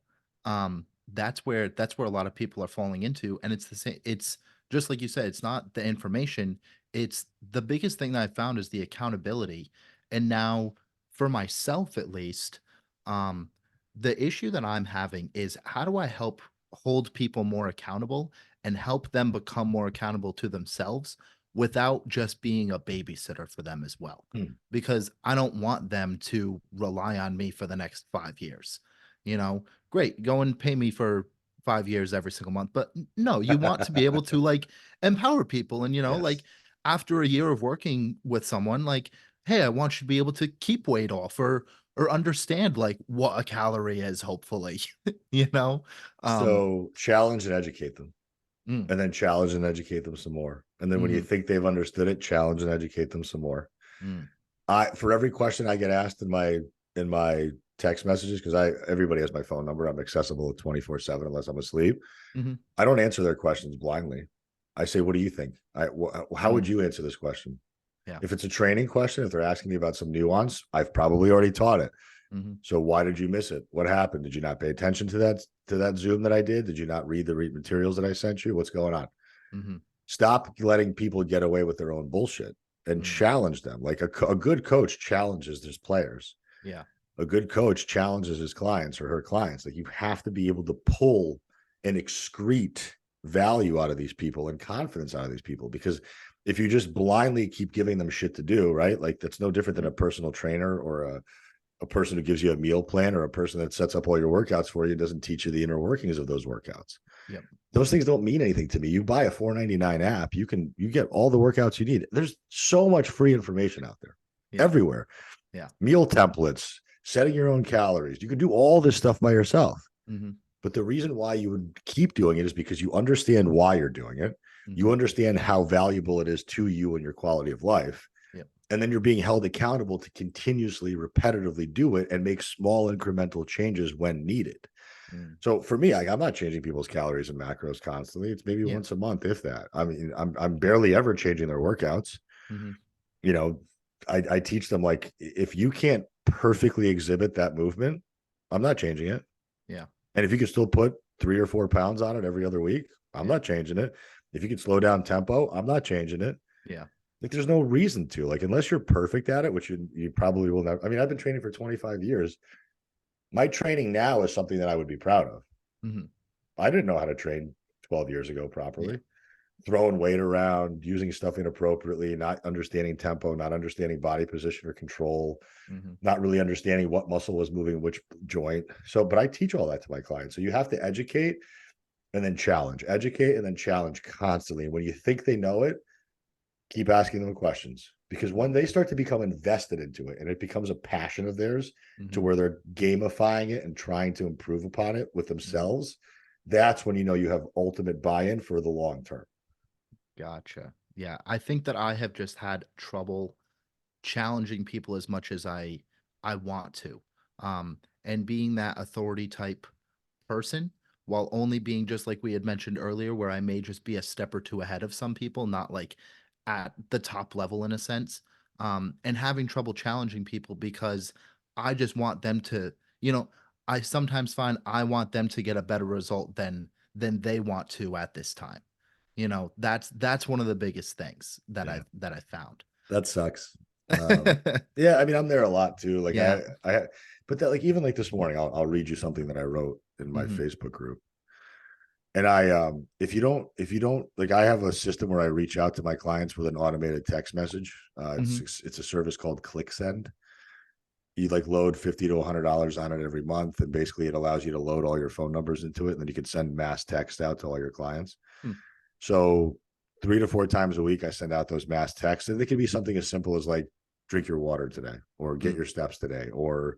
that's where a lot of people are falling into. And it's the same. It's just like you said, it's not the information. It's the biggest thing that I found is the accountability. And now for myself, at least, the issue that I'm having is how do I help hold people more accountable and help them become more accountable to themselves without just being a babysitter for them as well? Because I don't want them to rely on me for the next 5 years. You know, great, go and pay me for 5 years every single month. But no, you want to be able to like empower people. And, you know, like after a year of working with someone, like, hey, I want you to be able to keep weight off or understand like what a calorie is, hopefully, you know? So challenge and educate them. And then challenge and educate them some more. And then when you think they've understood it, challenge and educate them some more. For every question I get asked in my text messages, because everybody has my phone number. I'm accessible 24/7 unless I'm asleep. I don't answer their questions blindly. I say, what do you think? How would you answer this question? If it's a training question, if they're asking me about some nuance, I've probably already taught it. So why did you miss it? What happened? Did you not pay attention to that Zoom that I did? Did you not read the materials that I sent you? What's going on? Stop letting people get away with their own bullshit and challenge them. Like a good coach challenges his players. A good coach challenges his clients or her clients. Like, you have to be able to pull and excrete value out of these people and confidence out of these people, because if you just blindly keep giving them shit to do, right? Like, that's no different than a personal trainer or a person who gives you a meal plan, or a person that sets up all your workouts for you and doesn't teach you the inner workings of those workouts. Yep. Those things don't mean anything to me. You buy a $4.99 app, you get all the workouts you need. There's so much free information out there, everywhere. Yeah. Meal templates, setting your own calories. You can do all this stuff by yourself. Mm-hmm. But the reason why you would keep doing it is because you understand why you're doing it. Mm-hmm. You understand how valuable it is to you and your quality of life. Yep. And then you're being held accountable to continuously, repetitively do it and make small incremental changes when needed. Mm. So for me, I'm not changing people's calories and macros constantly. It's maybe once a month, if that. I mean, I'm barely ever changing their workouts. Mm-hmm. You know, I teach them, like, if you can't perfectly exhibit that movement, I'm not changing it. Yeah. And if you can still put 3 or 4 pounds on it every other week, I'm not changing it. If you can slow down tempo, I'm not changing it. Yeah. Like, there's no reason to, like, unless you're perfect at it, which you probably will never. I mean, I've been training for 25 years. My training now is something that I would be proud of. Mm-hmm. I didn't know how to train 12 years ago properly. Yeah. Throwing weight around, using stuff inappropriately, not understanding tempo, not understanding body position or control, not really understanding what muscle was moving which joint. So, but I teach all that to my clients. So you have to educate and then challenge, educate and then challenge constantly. And when you think they know it, keep asking them questions, because when they start to become invested into it and it becomes a passion of theirs to where they're gamifying it and trying to improve upon it with themselves, that's when you know you have ultimate buy-in for the long term. Gotcha. Yeah. I think that I have just had trouble challenging people as much as I want to. And being that authority type person, while only being, just like we had mentioned earlier, where I may just be a step or two ahead of some people, not like at the top level in a sense, and having trouble challenging people because I just want them to, I sometimes find I want them to get a better result than they want to at this time. That's one of the biggest things that I found. That sucks. Yeah, I mean, I'm there a lot too. Like, but that, like, even like this morning, I'll read you something that I wrote in my Facebook group. And if you don't, like, I have a system where I reach out to my clients with an automated text message. It's a service called ClickSend. You like load $50 to $100 on it every month, and basically it allows you to load all your phone numbers into it, and then you can send mass text out to all your clients. So 3 to 4 times a week, I send out those mass texts, and it can be something as simple as, like, drink your water today, or get your steps today, or,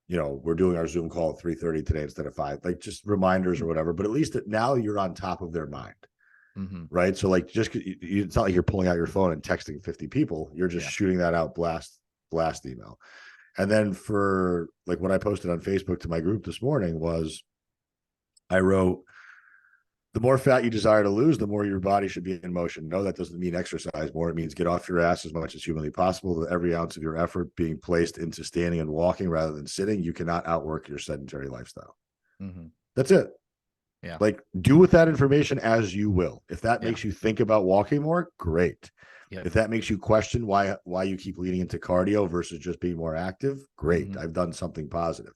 we're doing our Zoom call at 3:30 today instead of 5, like, just reminders or whatever. But at least now you're on top of their mind, right? So, like, just it's not like you're pulling out your phone and texting 50 people. You're just shooting that out blast email. And then for, like, what I posted on Facebook to my group this morning was, I wrote, the more fat you desire to lose, the more your body should be in motion. No, that doesn't mean exercise more. It means get off your ass as much as humanly possible. With every ounce of your effort being placed into standing and walking rather than sitting, you cannot outwork your sedentary lifestyle. That's it. Yeah. Like, do with that information as you will. If that makes you think about walking more, great. If that makes you question why you keep leaning into cardio versus just being more active, great. I've done something positive.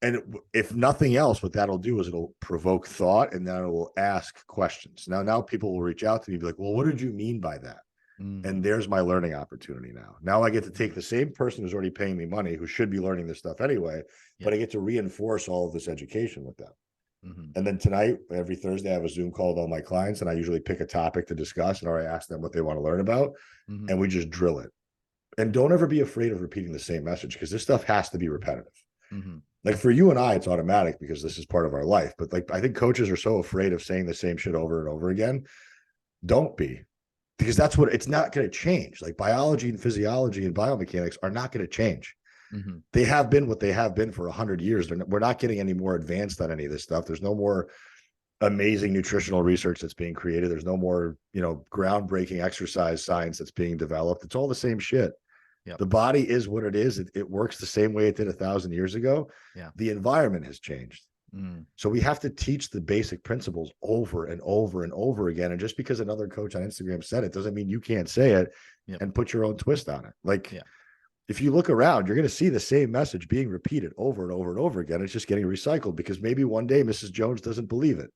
And if nothing else, what that'll do is it'll provoke thought, and then it will ask questions. Now people will reach out to me and be like, well, what did you mean by that? And there's my learning opportunity now. Now I get to take the same person who's already paying me money, who should be learning this stuff anyway, but I get to reinforce all of this education with them. And then tonight, every Thursday, I have a Zoom call with all my clients, and I usually pick a topic to discuss, or I ask them what they want to learn about, and we just drill it. And don't ever be afraid of repeating the same message, because this stuff has to be repetitive. Like, for you and I, it's automatic because this is part of our life. But, like, I think coaches are so afraid of saying the same shit over and over again. Don't be, because that's what it's not going to change. Like, biology and physiology and biomechanics are not going to change. They have been what they have been for 100 years. We're not getting any more advanced on any of this stuff. There's no more amazing nutritional research that's being created. There's no more, groundbreaking exercise science that's being developed. It's all the same shit. The body is what it is. It works the same way it did 1,000 years ago. The environment has changed. So we have to teach the basic principles over and over and over again. And just because another coach on Instagram said it doesn't mean you can't say it and put your own twist on it. Like, if you look around, you're going to see the same message being repeated over and over and over again. It's just getting recycled because maybe one day Mrs. Jones doesn't believe it.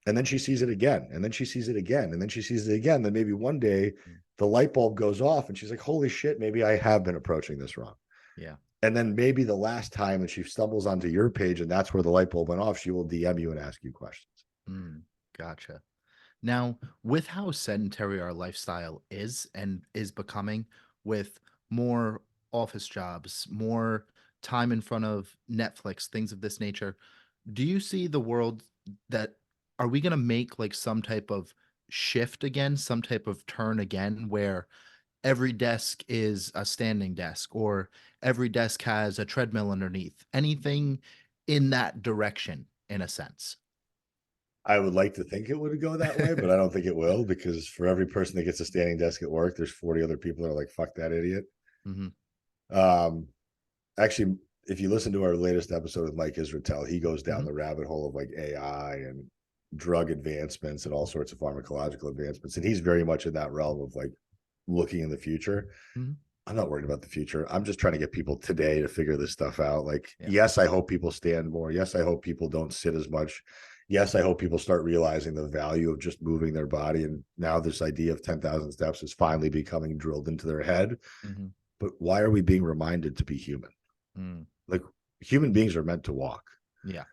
And then she sees it again. And then she sees it again. And then she sees it again. Then maybe one day the light bulb goes off and she's like, holy shit, maybe I have been approaching this wrong. Yeah. And then maybe the last time when she stumbles onto your page and that's where the light bulb went off, she will DM you and ask you questions. Gotcha. Now, with how sedentary our lifestyle is and is becoming, with more office jobs, more time in front of Netflix, things of this nature, do you see the world that are we going to make like some type of shift again, some type of turn again, where every desk is a standing desk or every desk has a treadmill underneath? Anything in that direction, in a sense? I would like to think it would go that way, but I don't think it will because for every person that gets a standing desk at work, there's 40 other people that are like, fuck that idiot. Mm-hmm. Actually, if you listen to our latest episode with Mike Israetel, he goes down Mm-hmm. the rabbit hole of like AI and drug advancements and all sorts of pharmacological advancements. And he's very much in that realm of like looking in the future. Mm-hmm. I'm not worried about the future. I'm just trying to get people today to figure this stuff out. Like, Yeah. yes, I hope people stand more. Yes, I hope people don't sit as much. Yes, I hope people start realizing the value of just moving their body. And now this idea of 10,000 steps is finally becoming drilled into their head. Mm-hmm. But why are we being reminded to be human? Like human beings are meant to walk. Yeah.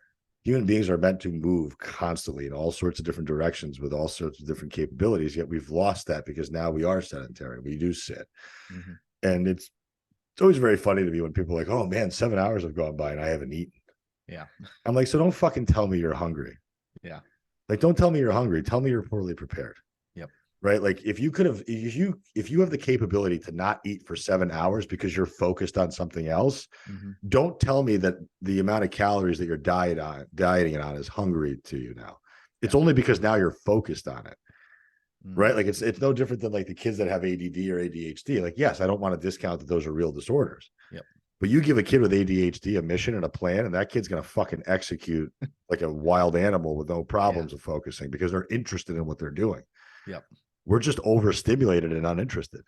Human beings are meant to move constantly in all sorts of different directions with all sorts of different capabilities. Yet we've lost that because now we are sedentary. We do sit. Mm-hmm. And it's always very funny to me when people are like, oh man, 7 hours have gone by and I haven't eaten. Yeah. I'm like, so don't fucking tell me you're hungry. Yeah. Like, don't tell me you're hungry. Tell me you're poorly prepared. Yep. Right. Like if you could have, if you have the capability to not eat for 7 hours because you're focused on something else, don't tell me that the amount of calories that you're dieting on is hungry to you now. It's only because now you're focused on it. Right. Like it's no different than like the kids that have ADD or ADHD. Like, yes, I don't want to discount that those are real disorders. Yep. But you give a kid with ADHD a mission and a plan, and that kid's going to fucking execute like a wild animal with no problems of focusing because they're interested in what they're doing. Yep. We're just overstimulated and uninterested.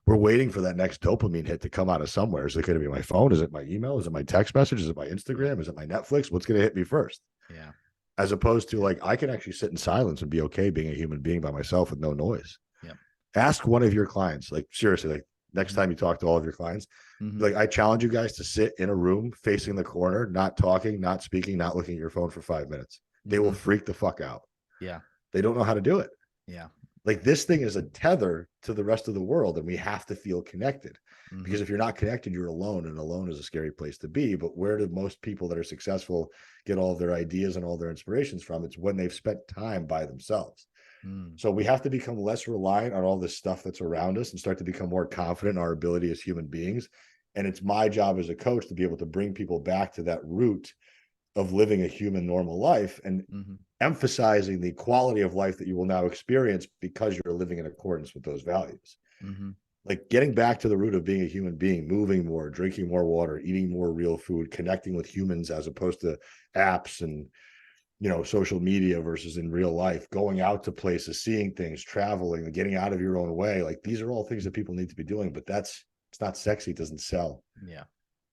We're waiting for that next dopamine hit to come out of somewhere. Is it going to be my phone? Is it my email? Is it my text message? Is it my Instagram? Is it my Netflix? What's going to hit me first? Yeah. As opposed to like, I can actually sit in silence and be okay being a human being by myself with no noise. Yep. Ask one of your clients, like seriously, like next time you talk to all of your clients, like I challenge you guys to sit in a room facing the corner, not talking, not speaking, not looking at your phone for 5 minutes. They will freak the fuck out. Yeah. They don't know how to do it. Yeah. Like this thing is a tether to the rest of the world and we have to feel connected because if you're not connected, you're alone, and alone is a scary place to be. But where do most people that are successful get all of their ideas and all their inspirations from? It's when they've spent time by themselves. So we have to become less reliant on all this stuff that's around us and start to become more confident in our ability as human beings. And it's my job as a coach to be able to bring people back to that root of living a human normal life and emphasizing the quality of life that you will now experience because you're living in accordance with those values. Like getting back to the root of being a human being, moving more, drinking more water, eating more real food, connecting with humans as opposed to apps and, you know, social media versus in real life, going out to places, seeing things, traveling, getting out of your own way. Like these are all things that people need to be doing, but it's not sexy. It doesn't sell. Yeah.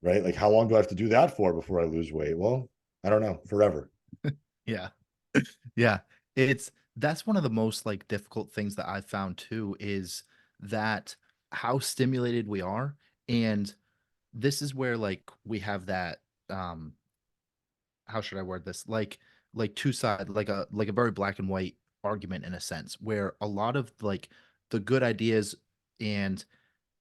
Right. Like how long do I have to do that for before I lose weight? Well, I don't know, forever. Yeah. Yeah. That's one of the most like difficult things that I've found too, is that how stimulated we are. And this is where like we have that, how should I word this? Like two side, like a very black and white argument in a sense, where a lot of like the good ideas and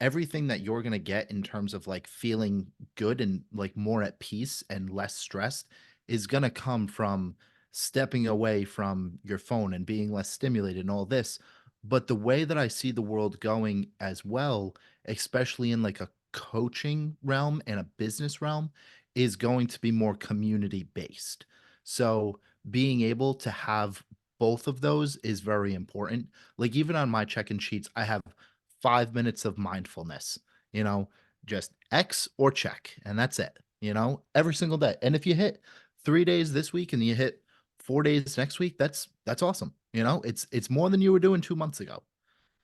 everything that you're going to get in terms of like feeling good and like more at peace and less stressed is going to come from stepping away from your phone and being less stimulated and all this. But the way that I see the world going as well, especially in like a coaching realm and a business realm, is going to be more community based. So being able to have both of those is very important. Like even on my check-in sheets, I have 5 minutes of mindfulness, you know, just X or check, and that's it, you know, every single day. And if you hit 3 days this week and you hit 4 days next week, that's awesome. You know, it's more than you were doing 2 months ago,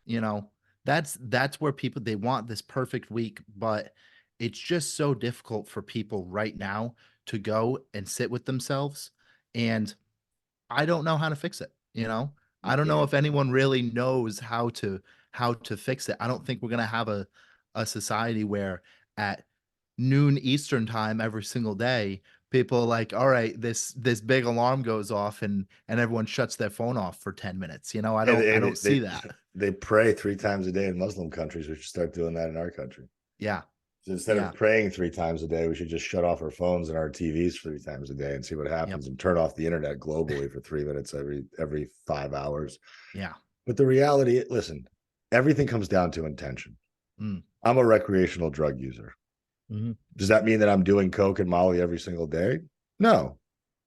you know. that's where people, they want this perfect week, but it's just so difficult for people right now to go and sit with themselves. And I don't know how to fix it, you know? You I don't know can't. if anyone really knows how to fix it. I don't think we're gonna have a society where at noon Eastern time every single day, people are like, all right, this big alarm goes off and everyone shuts their phone off for 10 minutes. You know, I And don't see that. they pray 3 times a day in Muslim countries. We should start doing that in our country. Yeah. So instead Yeah. of praying 3 times a day, we should just shut off our phones and our TVs 3 times a day and see what Yep. happens, and turn off the internet globally for 3 minutes every 5 hours. Yeah. But the reality, listen, everything comes down to intention. Mm. I'm a recreational drug user. Mhm. Does that mean that I'm doing coke and Molly every single day? No,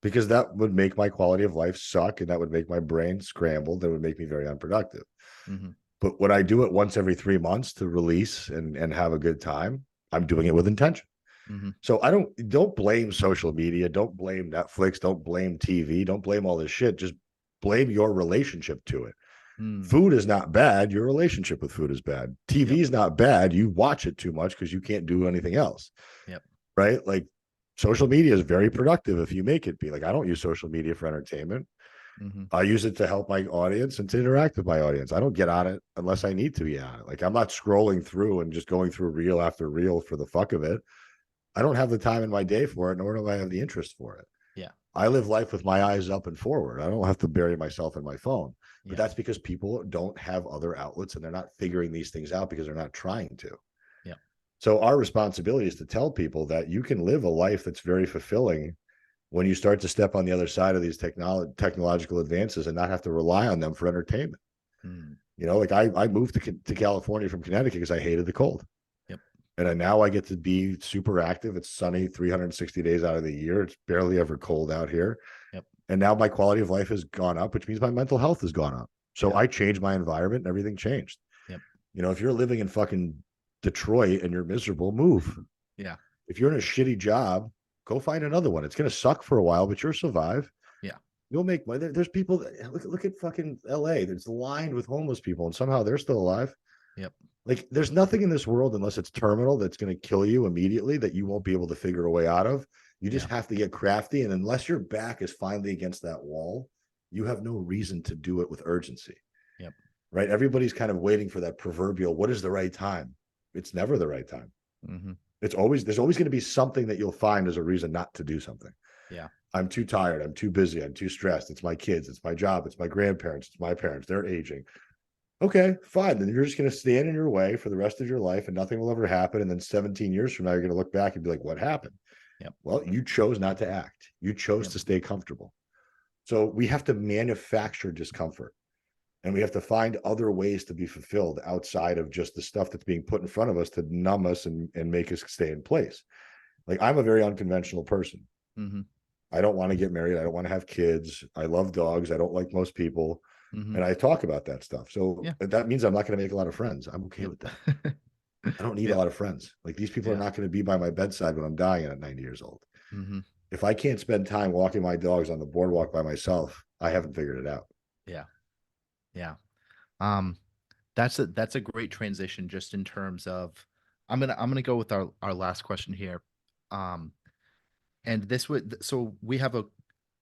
because that would make my quality of life suck, and that would make my brain scrambled. That would make me very unproductive. Mhm. But when I do it once every 3 months to release and have a good time, I'm doing it with intention. Mhm. So don't blame social media, don't blame Netflix, don't blame TV, don't blame all this shit. Just blame your relationship to it. Mm. Food is not bad. Your relationship with food is bad. TV Yep. is not bad. You watch it too much because you can't do anything else. Yep. Right? Like, social media is very productive if you make it be. Like, I don't use social media for entertainment. Mhm. I use it to help my audience and to interact with my audience. I don't get on it unless I need to be on it. Like, I'm not scrolling through and just going through reel after reel for the fuck of it. I don't have the time in my day for it, nor do I have the interest for it. Yeah. I live life with my eyes up and forward. I don't have to bury myself in my phone. But Yeah. that's because people don't have other outlets, and they're not figuring these things out because they're not trying to. Yeah. So our responsibility is to tell people that you can live a life that's very fulfilling when you start to step on the other side of these technological advances and not have to rely on them for entertainment. Mm. You know, like I moved to California from Connecticut because I hated the cold. Yep. And now I get to be super active. It's sunny 360 days out of the year. It's barely ever cold out here. Yep. And now my quality of life has gone up, which means my mental health has gone up. So Yep. I changed my environment and everything changed. Yep. You know, if you're living in fucking Detroit and you're miserable, move. Yeah. If you're in a shitty job, go find another one. It's going to suck for a while, but you'll survive. Yeah. You'll make money. There's people that look at fucking LA. It's lined with homeless people, and somehow they're still alive. Yep. Like, there's nothing in this world, unless it's terminal, that's going to kill you immediately, that you won't be able to figure a way out of. You just have to get crafty. And unless your back is finally against that wall, you have no reason to do it with urgency. Yep. Right? Everybody's kind of waiting for that proverbial, what is the right time? It's never the right time. Mm-hmm. There's always going to be something that you'll find as a reason not to do something. Yeah. I'm too tired. I'm too busy. I'm too stressed. It's my kids. It's my job. It's my grandparents. It's my parents. They're aging. Okay, fine. Then you're just going to stand in your way for the rest of your life and nothing will ever happen. And then 17 years from now, you're going to look back and be like, what happened? Yep. Well, you chose not to act. You chose to stay comfortable. So we have to manufacture discomfort, and we have to find other ways to be fulfilled outside of just the stuff that's being put in front of us to numb us and make us stay in place. Like, I'm a very unconventional person. Mm-hmm. I don't want to get married. I don't want to have kids. I love dogs. I don't like most people. Mm-hmm. And I talk about that stuff. So that means I'm not going to make a lot of friends. I'm okay with that. I don't need a lot of friends. Like, these people are not going to be by my bedside when I'm dying at 90 years old. Mm-hmm. If I can't spend time walking my dogs on the boardwalk by myself, I haven't figured it out. Yeah. Yeah. That's a great transition, just in terms of, I'm gonna go with our last question here. And this would, so we have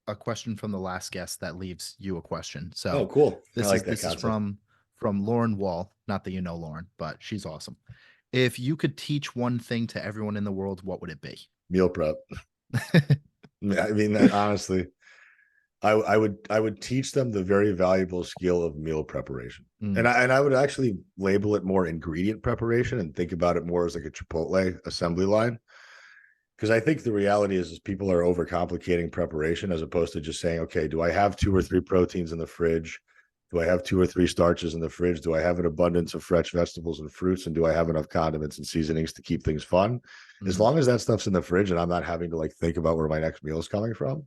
a question from the last guest that leaves you a question. So cool. This I like is that this concept. is from Lauren Wall. Not that you know Lauren, but she's awesome. If you could teach one thing to everyone in the world, what would it be? Meal prep. I mean, that, honestly, I would teach them the very valuable skill of meal preparation. And I would actually label it more ingredient preparation and think about it more as like a Chipotle assembly line. Because I think the reality is people are overcomplicating preparation, as opposed to just saying, okay, do I have 2 or 3 proteins in the fridge? Do I have 2 or 3 starches in the fridge? Do I have an abundance of fresh vegetables and fruits? And do I have enough condiments and seasonings to keep things fun? As long as that stuff's in the fridge and I'm not having to like think about where my next meal is coming from,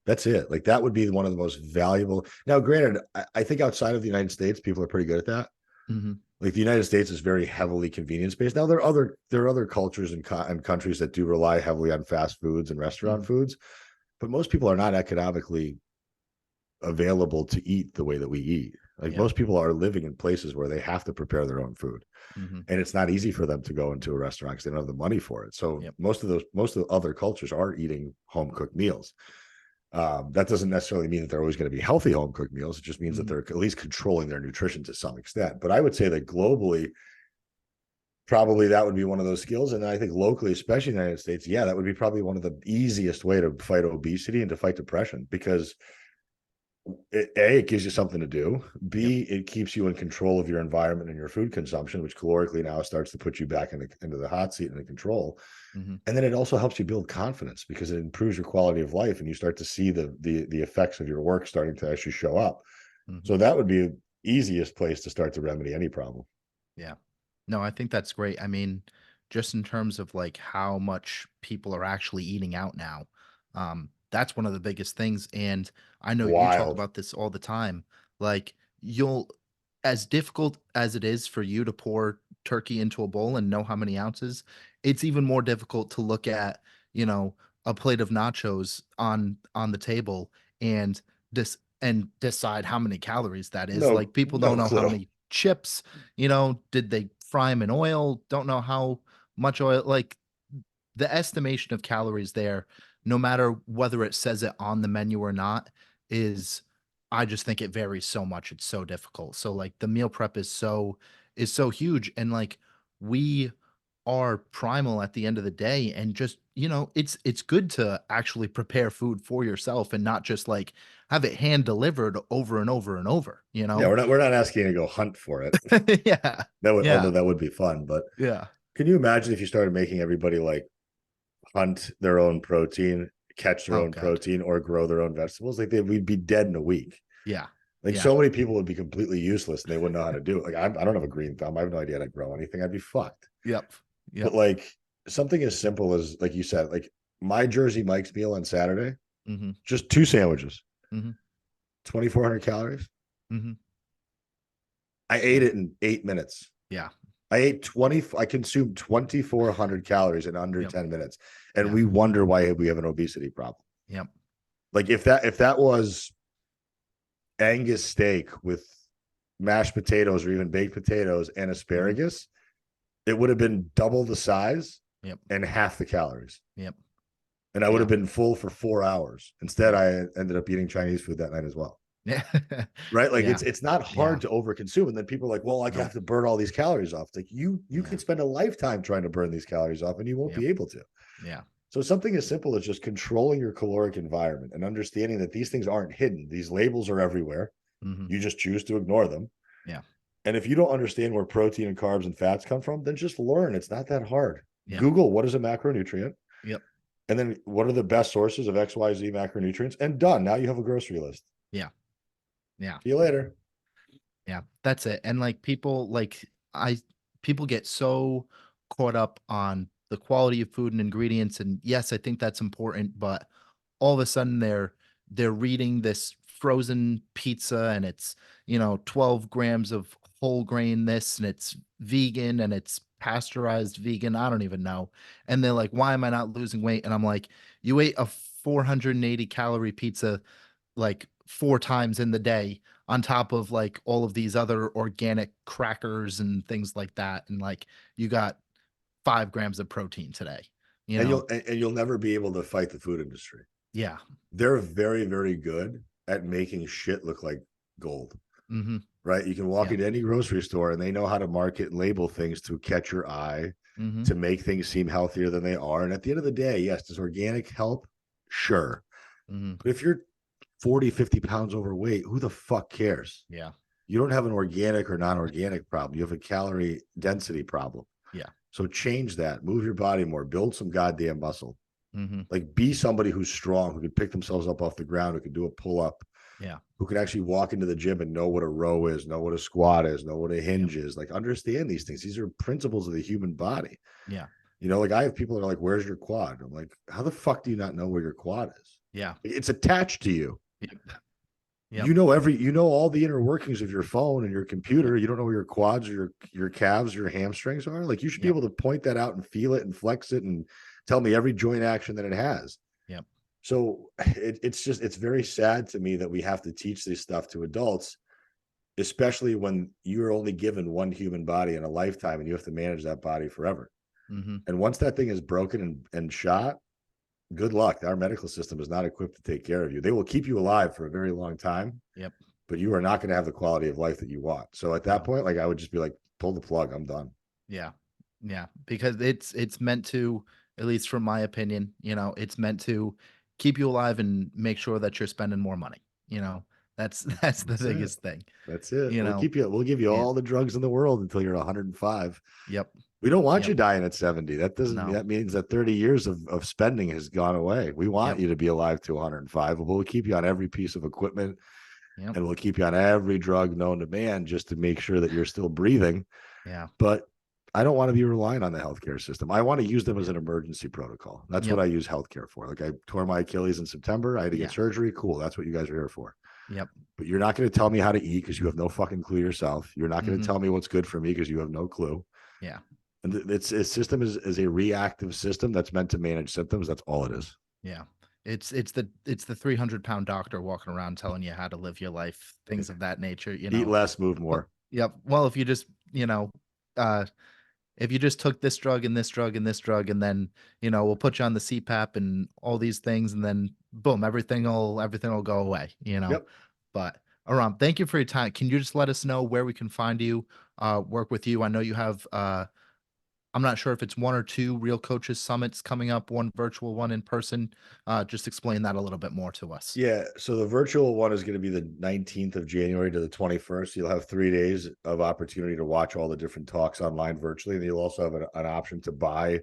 that's it. Like, that would be one of the most valuable. Now, granted, I think outside of the United States, people are pretty good at that. Like, the United States is very heavily convenience based. Now, there are other cultures and countries that do rely heavily on fast foods and restaurant foods, but most people are not economically available to eat the way that we eat. Like Yeah. most people are living in places where they have to prepare their own food. Mm-hmm. And it's not easy for them to go into a restaurant because they don't have the money for it. So Yep. most of the other cultures are eating home cooked meals. That doesn't necessarily mean that they're always going to be healthy home cooked meals. It just means that Mm-hmm. they're at least controlling their nutrition to some extent. But I would say that globally, probably that would be one of those skills. And I think locally, especially in the United States, yeah, that would be probably one of the easiest way to fight obesity and to fight depression, because it gives you something to do. Yep. B, it keeps you in control of your environment and your food consumption, which calorically now starts to put you back into the hot seat and the control. Mm-hmm. And then it also helps you build confidence because it improves your quality of life, and you start to see the effects of your work starting to actually show up. Mm-hmm. So that would be the easiest place to start to remedy any problem. Yeah. No, I think that's great. I mean, just in terms of like how much people are actually eating out now, that's one of the biggest things. And I know you talk Wild. about this all the time. Like, you'll, as difficult as it is for you to pour turkey into a bowl and know how many ounces, it's even more difficult to look at, a plate of nachos on the table and decide how many calories that is. No, Like, people no don't know how clue. many chips, did they fry them in oil? Don't know how much oil. Like, the estimation of calories there, no matter whether it says it on the menu or not, is, I just think it varies so much. It's so difficult. So like the meal prep is so huge. And like, we are primal at the end of the day, and just, it's good to actually prepare food for yourself and not just like have it hand delivered over and over and over, Yeah, we're not asking you to go hunt for it. Yeah. Although Yeah. that would be fun. But Yeah. can you imagine if you started making everybody like hunt their own protein, catch their Oh own God. protein, or grow their own vegetables? Like we'd be dead in a week. Yeah. Like Yeah. so many people would be completely useless and they wouldn't know how to do it. Like I don't have a green thumb. I have no idea how to grow anything. I'd be fucked. Yep. But Yep. like something as simple as, like you said, like my Jersey Mike's meal on Saturday, Mm-hmm. just two sandwiches, Mm-hmm. 2,400 calories. Mm-hmm. I ate Yep. it in 8 minutes. Yeah. I consumed 2,400 calories in under Yep. 10 minutes. And Yeah. we wonder why we have an obesity problem. Yep. Like if that was Angus steak with mashed potatoes or even baked potatoes and Mm-hmm. asparagus, it would have been double the size Yep. and half the calories. Yep. And I would Yeah. have been full for 4 hours. Instead, Yep. I ended up eating Chinese food that night as well. Yeah. Right? Like Yeah. it's not hard Yeah. to overconsume. And then people are like, well, I No. have to burn all these calories off. It's like you Yeah. could spend a lifetime trying to burn these calories off and you won't Yep. be able to. Yeah. So something as simple as just controlling your caloric environment and understanding that these things aren't hidden. These labels are everywhere. Mm-hmm. You just choose to ignore them. Yeah. And if you don't understand where protein and carbs and fats come from, then just learn. It's not that hard. Yeah. Google what is a macronutrient, Yep. and then what are the best sources of XYZ macronutrients, and done. Now you have a grocery list. Yeah. Yeah. See you later. Yeah. That's it. And like, people get so caught up on the quality of food and ingredients. And yes, I think that's important, but all of a sudden they're reading this frozen pizza, and it's 12 grams of whole grain this, and it's vegan, and it's pasteurized vegan, I don't even know. And they're like, why am I not losing weight? And I'm like, you ate a 480 calorie pizza like 4 times in the day, on top of like all of these other organic crackers and things like that, and like, you got 5 grams of protein today, you And know you'll never be able to fight the food industry. yeah. They're very, very good at making shit look like gold. Mm-hmm. Right? You can walk Yeah. into any grocery store and they know how to market and label things to catch your eye, Mm-hmm. to make things seem healthier than they are. And at the end of the day, yes, does organic help? Sure. Mm-hmm. But if you're 40, 50 pounds overweight, who the fuck cares? Yeah. You don't have an organic or non-organic problem. You have a calorie density problem. Yeah. So change that. Move your body more. Build some goddamn muscle. Mm-hmm. Like be somebody who's strong, who can pick themselves up off the ground, who can do a pull-up, Yeah. who can actually walk into the gym and know what a row is, know what a squat is, know what a hinge is. Like understand these things. These are principles of the human body. Yeah. Like I have people that are like, where's your quad? I'm like, how the fuck do you not know where your quad is? Yeah. It's attached to you. Yep. Yep. You know all the inner workings of your phone and your computer. Yep. You don't know where your quads or your calves, your hamstrings are. Like you should be Yep. able to point that out and feel it and flex it and tell me every joint action that it has. Yep. So it's very sad to me that we have to teach this stuff to adults especially when you're only given one human body in a lifetime and you have to manage that body forever. Mm-hmm. And once that thing is broken and shot, good luck. Our medical system is not equipped to take care of you. They will keep you alive for a very long time, Yep. but you are not going to have the quality of life that you want. So at that No. point, like I would just be like, pull the plug. I'm done. Yeah. Yeah. Because it's meant to, at least from my opinion, it's meant to keep you alive and make sure that you're spending more money. That's that's the That's it. biggest thing. That's it. You know, We'll give you and all the drugs in the world until you're 105. yep. We don't want Yep. you dying at 70. No. That means that 30 years of spending has gone away. We want Yep. you to be alive to 105. We'll keep you on every piece of equipment Yep. and we'll keep you on every drug known to man just to make sure that you're still breathing. Yeah. But I don't want to be relying on the healthcare system. I want to use them as an emergency protocol. That's Yep. what I use healthcare for. Like I tore my Achilles in September. I had to get Yeah. surgery. Cool. That's what you guys are here for. Yep. But you're not going to tell me how to eat because you have no fucking clue yourself. You're not going to Mm-hmm. tell me what's good for me because you have no clue. Yeah. And its system is a reactive system that's meant to manage symptoms. That's all it is. Yeah. It's the 300-pound doctor walking around telling you how to live your life, things of that nature, Eat less, move more. Yep. Well, if you just, if you just took this drug and this drug and this drug, and then, we'll put you on the CPAP and all these things, and then boom, everything will go away, Yep. But Aram, thank you for your time. Can you just let us know where we can find you, work with you? I know you have, I'm not sure if it's one or two Real Coaches Summits coming up, one virtual, one in person. Just explain that a little bit more to us. Yeah. So the virtual one is going to be the 19th of January to the 21st. You'll have 3 days of opportunity to watch all the different talks online virtually. And you'll also have an option to buy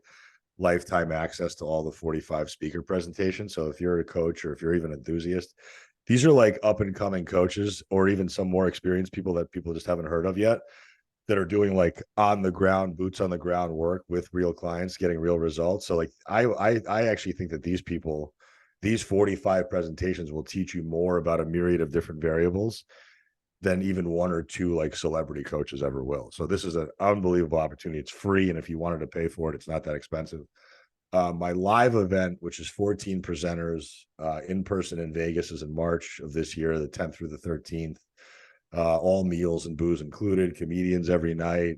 lifetime access to all the 45 speaker presentations. So if you're a coach or if you're even an enthusiast, these are like up and coming coaches or even some more experienced people that people just haven't heard of yet that are doing like on the ground, boots on the ground work with real clients, getting real results. So like I actually think that these 45 presentations will teach you more about a myriad of different variables than even one or two like celebrity coaches ever will. So this is an unbelievable opportunity. It's free. And if you wanted to pay for it, it's not that expensive. My live event, which is 14 presenters in person in Vegas, is in March of this year, the 10th through the 13th. All meals and booze included, comedians every night.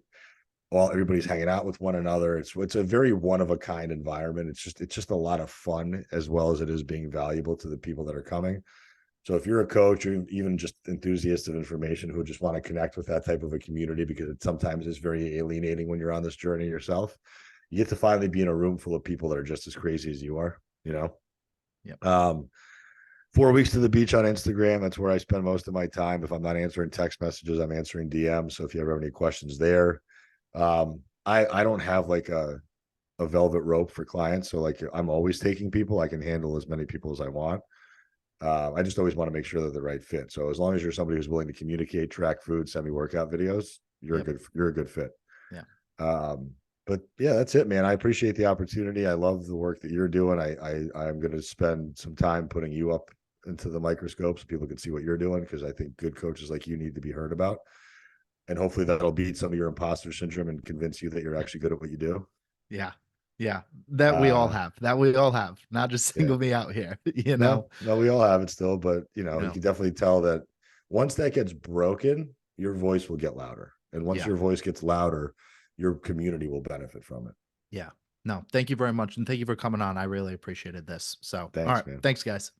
Everybody's hanging out with one another. It's a very one of a kind environment. It's just a lot of fun as well as it is being valuable to the people that are coming. So if you're a coach or even just enthusiast of information who just want to connect with that type of a community, because it sometimes is very alienating when you're on this journey yourself, you get to finally be in a room full of people that are just as crazy as you are, Yep. 4 weeks to the beach on Instagram. That's where I spend most of my time. If I'm not answering text messages, I'm answering DMs. So if you ever have any questions there, I don't have like a velvet rope for clients. So like I'm always taking people. I can handle as many people as I want. I just always want to make sure they're the right fit. So as long as you're somebody who's willing to communicate, track food, send me workout videos, you're a good fit. Yeah. But yeah, that's it, man. I appreciate the opportunity. I love the work that you're doing. I'm going to spend some time putting you up into the microscope so people can see what you're doing, because I think good coaches like you need to be heard about. And hopefully that'll beat some of your imposter syndrome and convince you that you're actually good at what you do. Yeah. Yeah. That we all have. Not just single me out here, No, we all have it still, but you No. can definitely tell that once that gets broken, your voice will get louder. And once your voice gets louder, your community will benefit from it. Yeah. No, thank you very much. And thank you for coming on. I really appreciated this. So, Thanks, all right. man. Thanks, guys.